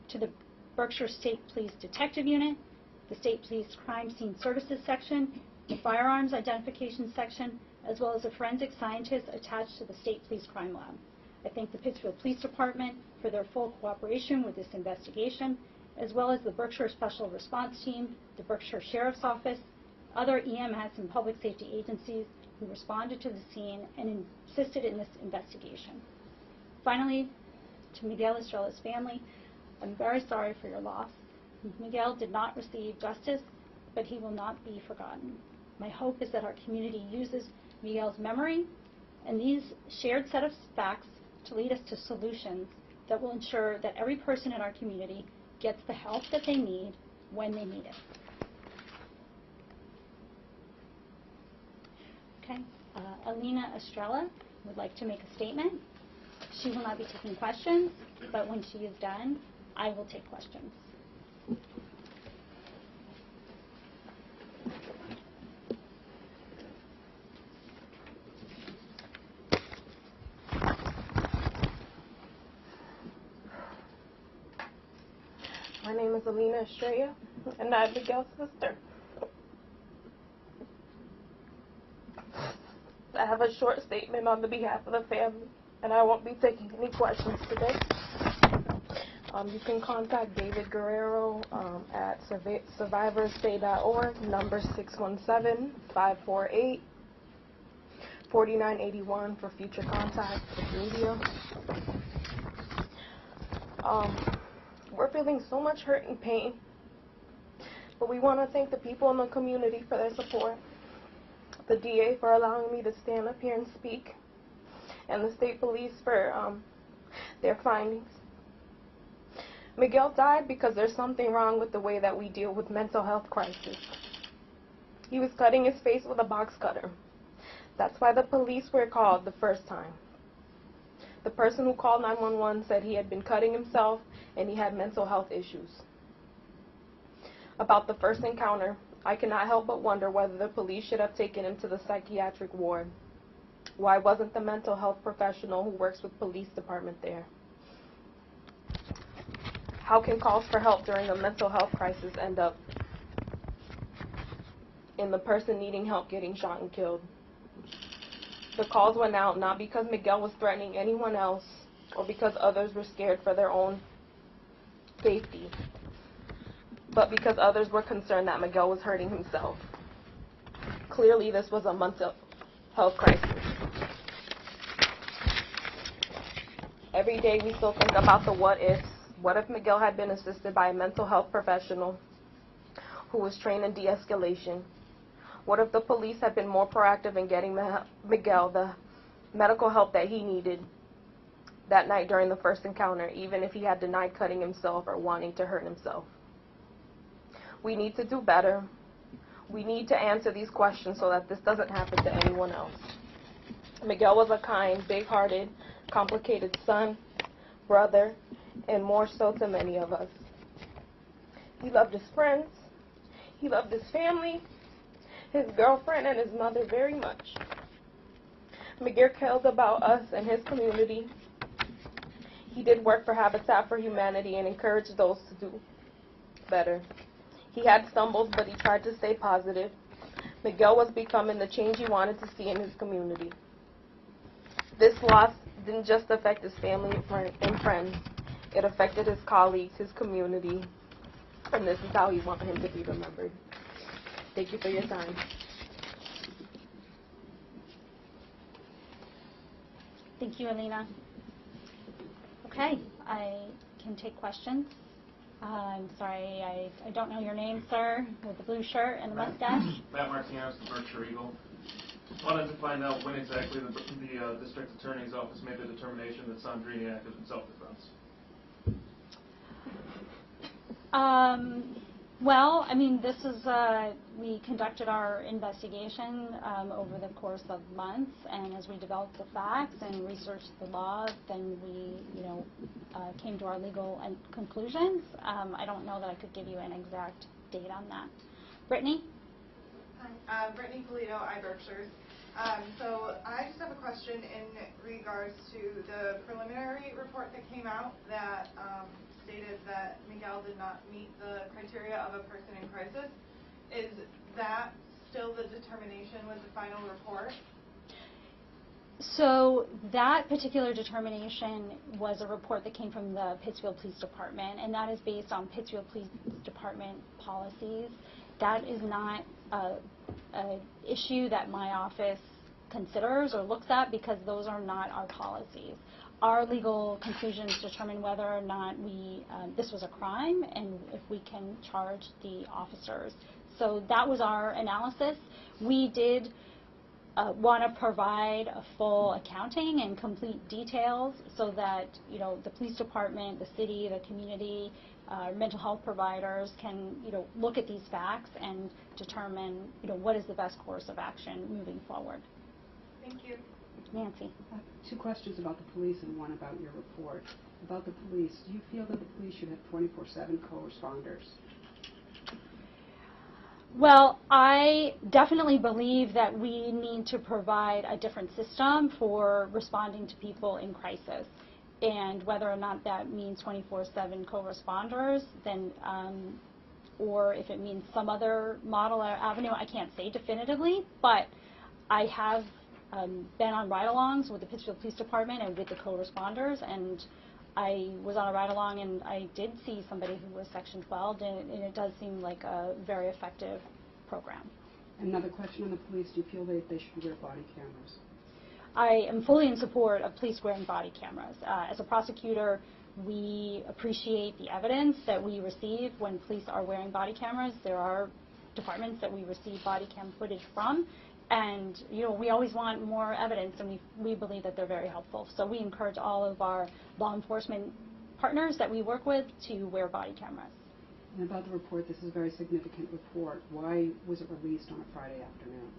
A: to the Berkshire State Police Detective Unit, the State Police Crime Scene Services Section, the Firearms Identification Section, as well as the forensic scientists attached to the State Police Crime Lab. I thank the Pittsfield Police Department for their full cooperation with this investigation, as well as the Berkshire Special Response Team, the Berkshire Sheriff's Office, other EMS and public safety agencies who responded to the scene and assisted in this investigation. Finally, to Miguel Estrella's family, I'm very sorry for your loss. Miguel did not receive justice, but he will not be forgotten. My hope is that our community uses Miguel's memory and these shared set of facts to lead us to solutions that will ensure that every person in our community gets the help that they need when they need it. Okay, Alina Estrella would like to make a statement. She will not be taking questions, but when she is done, I will take questions.
K: My name is Alina Estrella, and I'm Miguel's sister. I have a short statement on the behalf of the family, and I won't be taking any questions today. You can contact David Guerrero at survivorstay.org, number 617-548-4981 for future contact with media. We're feeling so much hurt and pain, but we want to thank the people in the community for their support, the DA for allowing me to stand up here and speak, and the state police for their findings. Miguel died because there's something wrong with the way that we deal with mental health crisis. He was cutting his face with a box cutter. That's why the police were called the first time. The person who called 911 said he had been cutting himself and he had mental health issues. About the first encounter, I cannot help but wonder whether the police should have taken him to the psychiatric ward. Why wasn't the mental health professional who works with police department there? How can calls for help during a mental health crisis end up in the person needing help getting shot and killed? The calls went out not because Miguel was threatening anyone else or because others were scared for their own safety, but because others were concerned that Miguel was hurting himself. Clearly, this was a mental health crisis. Every day we still think about the what ifs. What if Miguel had been assisted by a mental health professional who was trained in de-escalation? What if the police had been more proactive in getting Miguel the medical help that he needed that night during the first encounter, even if he had denied cutting himself or wanting to hurt himself? We need to do better. We need to answer these questions so that this doesn't happen to anyone else. Miguel was a kind, big-hearted, complicated son, brother, and more so to many of us. He loved his friends. He loved his family, his girlfriend, and his mother very much. Miguel cared about us and his community. He did work for Habitat for Humanity and encouraged those to do better. He had stumbles, but he tried to stay positive. Miguel was becoming the change he wanted to see in his community. This loss didn't just affect his family and friends. It affected his colleagues, his community, and this is how he wanted him to be remembered. Thank you for your time.
A: Thank you, Alina. Okay, I can take questions. I'm sorry, I don't know your name, sir, with the blue shirt and the mustache.
I: Matt Martinez, the Berkshire Eagle. Wanted to find out when exactly the district attorney's office made the determination that Sandrini acted in self-defense.
A: Well, I mean, this is, we conducted our investigation over the course of months, and as we developed the facts and researched the law, then we, came to our legal conclusions. I don't know that I could give you an exact date on that. Brittany?
L: Hi, Brittany Polito, Berkshire. So I just have a question in regards to the preliminary report that came out that stated that Miguel did not meet the criteria of a person in crisis. Is that still the determination with the final report?
A: So that particular determination was a report that came from the Pittsfield Police Department, and that is based on Pittsfield Police Department policies. That is not an issue that my office considers or looks at, because those are not our policies. Our legal conclusions determine whether or not this was a crime and if we can charge the officers. So that was our analysis. We did want to provide a full accounting and complete details so that the police department, the city, the community, mental health providers can look at these facts and determine what is the best course of action moving forward.
L: Thank you.
A: Nancy.
M: Two questions about the police and one about your report. About the police, do you feel that the police should have 24/7 co-responders?
A: Well, I definitely believe that we need to provide a different system for responding to people in crisis. And whether or not that means 24/7 co-responders, then, or if it means some other model or avenue, I can't say definitively, but I have been on ride-alongs with the Pittsfield Police Department and with the co-responders, and I was on a ride-along and I did see somebody who was Section 12, and it does seem like a very effective program.
M: Another question on the police, do you feel that they should wear body cameras?
A: I am fully in support of police wearing body cameras. As a prosecutor, we appreciate the evidence that we receive when police are wearing body cameras. There are departments that we receive body cam footage from, and we always want more evidence, and we believe that they're very helpful. So we encourage all of our law enforcement partners that we work with to wear body cameras.
M: And about the report, this is a very significant report. Why was it released on a Friday afternoon?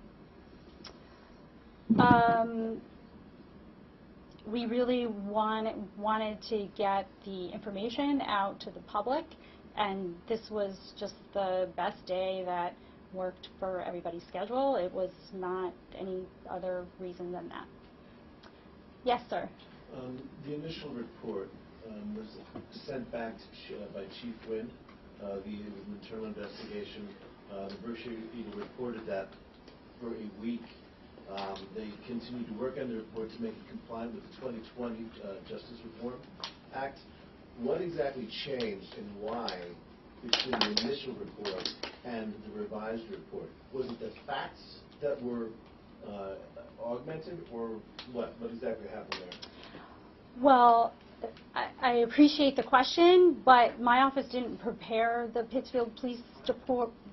A: We really wanted to get the information out to the public, and this was just the best day that worked for everybody's schedule. It was not any other reason than that. Yes, sir.
N: The initial report was sent back by Chief Wynn. The internal investigation. The Berkshire Eagle reported that for a week. They continued to work on the report to make it compliant with the 2020 Justice Reform Act. What exactly changed and why between the initial report and the revised report? Was it the facts that were augmented, or what? What exactly happened there?
A: Well, I appreciate the question, but my office didn't prepare the Pittsfield Police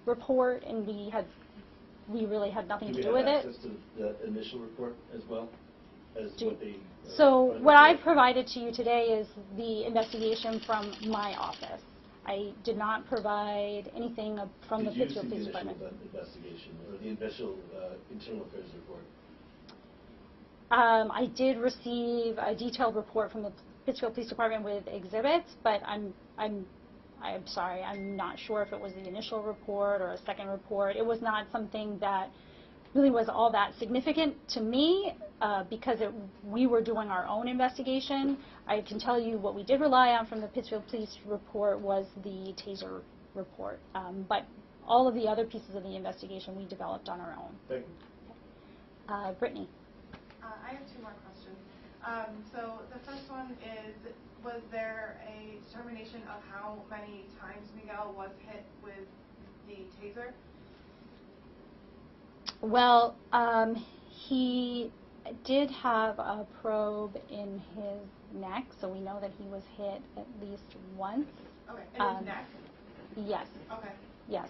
A: report, and we really had nothing to do with it.
N: Do you have access to the initial report as well as what they...
A: So what I provided to you today is the investigation from my office. I did not provide anything from the Pittsfield Police Department.
N: Did you see the initial investigation or the initial internal affairs report?
A: I did receive a detailed report from the Pittsfield Police Department with exhibits, but I'm sorry, I'm not sure if it was the initial report or a second report. It was not something that really was all that significant to me because we were doing our own investigation. I can tell you what we did rely on from the Pittsfield Police report was the Taser report, but all of the other pieces of the investigation we developed on our own.
N: Thank you.
A: Brittany.
L: I have two more questions. So the first one is, was there a determination of how many times Miguel was hit with the Taser?
A: Well, he did have a probe in his neck, so we know that he was hit at least once.
L: Okay, and his neck?
A: Yes.
L: Okay.
A: Yes.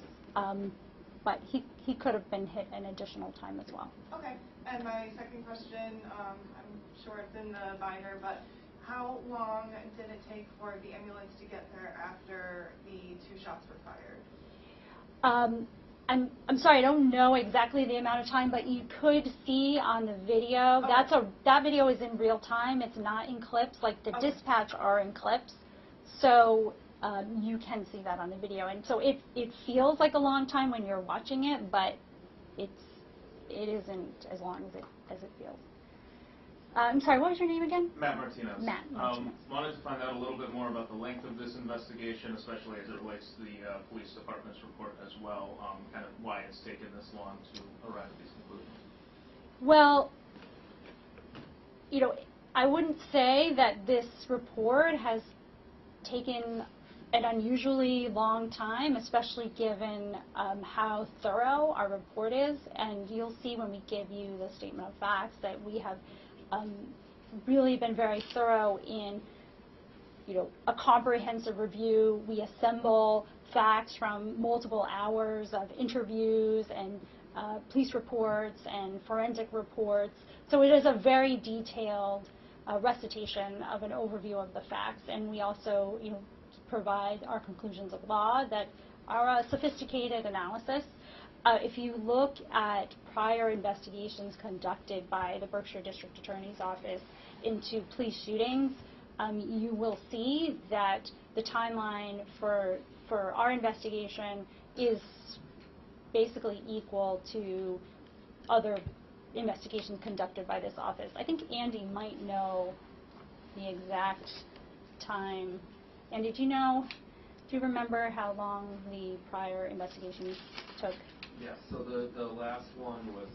A: But he could have been hit an additional time as well.
L: Okay. And my second question, I'm sure it's in the binder, but how long did it take for the ambulance to get there after the 2 shots were fired?
A: I'm sorry, I don't know exactly the amount of time, but you could see on the video. Okay. That video is in real time. It's not in clips. Like the dispatch are in clips, so you can see that on the video. And so it feels like a long time when you're watching it, but it isn't as long as it feels. I'm sorry, what was your name again?
I: Matt Martinez.
A: Matt Martinez.
I: Wanted to find out a little bit more about the length of this investigation, especially as it relates to the police department's report as well, kind of why it's taken this long to arrive at these conclusions.
A: Well, you know, I wouldn't say that this report has taken an unusually long time, especially given how thorough our report is. And you'll see when we give you the statement of facts that we have really been very thorough in, you know, a comprehensive review. We assemble facts from multiple hours of interviews and police reports and forensic reports. So it is a very detailed recitation of an overview of the facts, and we also, you know, provide our conclusions of law that are a sophisticated analysis. If you look at prior investigations conducted by the Berkshire District Attorney's Office into police shootings, you will see that the timeline for our investigation is basically equal to other investigations conducted by this office. I think Andy might know the exact time. Andy, do you remember how long the prior investigations took?
O: Yes, so the last one was,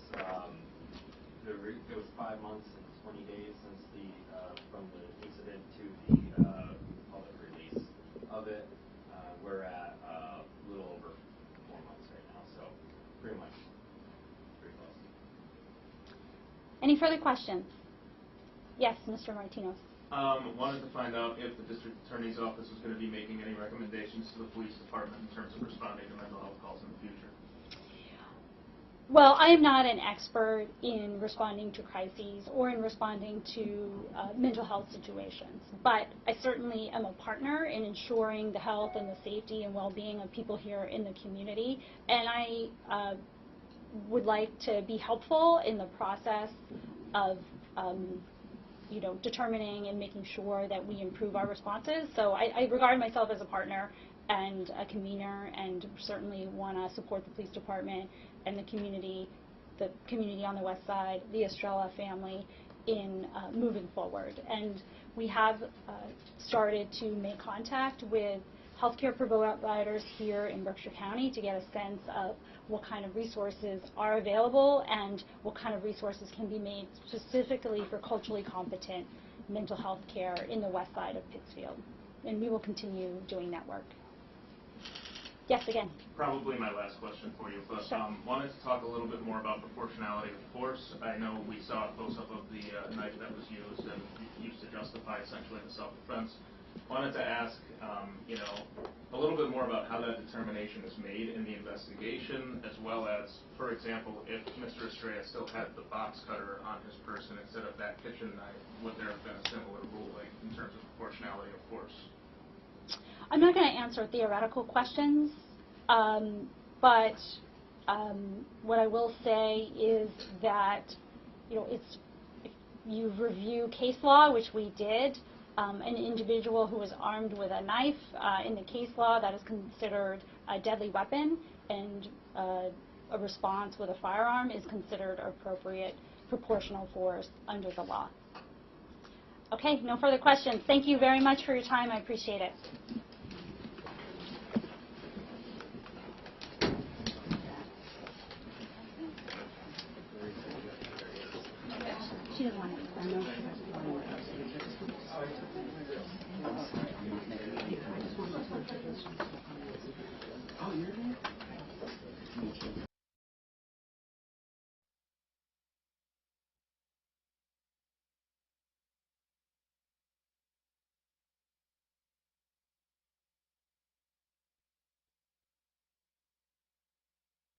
O: it was 5 months and 20 days since from the incident to the public release of it. We're at a little over 4 months right now, so pretty close.
A: Any further questions? Yes, Mr. Martinez.
I: Wanted to find out if the district attorney's office was going to be making any recommendations to the police department in terms of responding to mental health calls in the future.
A: Well, I am not an expert in responding to crises or in responding to mental health situations, but I certainly am a partner in ensuring the health and the safety and well-being of people here in the community, and I would like to be helpful in the process of you know, determining and making sure that we improve our responses. So I regard myself as a partner and a convener, and certainly want to support the police department and the community on the west side, the Estrella family, in moving forward. And we have started to make contact with healthcare providers here in Berkshire County to get a sense of what kind of resources are available and what kind of resources can be made specifically for culturally competent mental health care in the west side of Pittsfield. And we will continue doing that work. Yes, again.
I: Probably my last question for you, but
A: sure.
I: Wanted to talk a little bit more about proportionality of force. I know we saw a close-up of the knife that was used and used to justify essentially the self-defense. Wanted to ask, you know, a little bit more about how that determination is made in the investigation, as well as, for example, if Mr. Estrella still had the box cutter on his person instead of that kitchen knife, would there have been a similar ruling in terms of proportionality of force?
A: I'm not going to answer theoretical questions, but what I will say is that, you know, if you review case law, which we did, an individual who was armed with a knife in the case law, that is considered a deadly weapon, and a response with a firearm is considered appropriate proportional force under the law. Okay, no further questions. Thank you very much for your time. I appreciate it. She doesn't want it. I know she doesn't want it.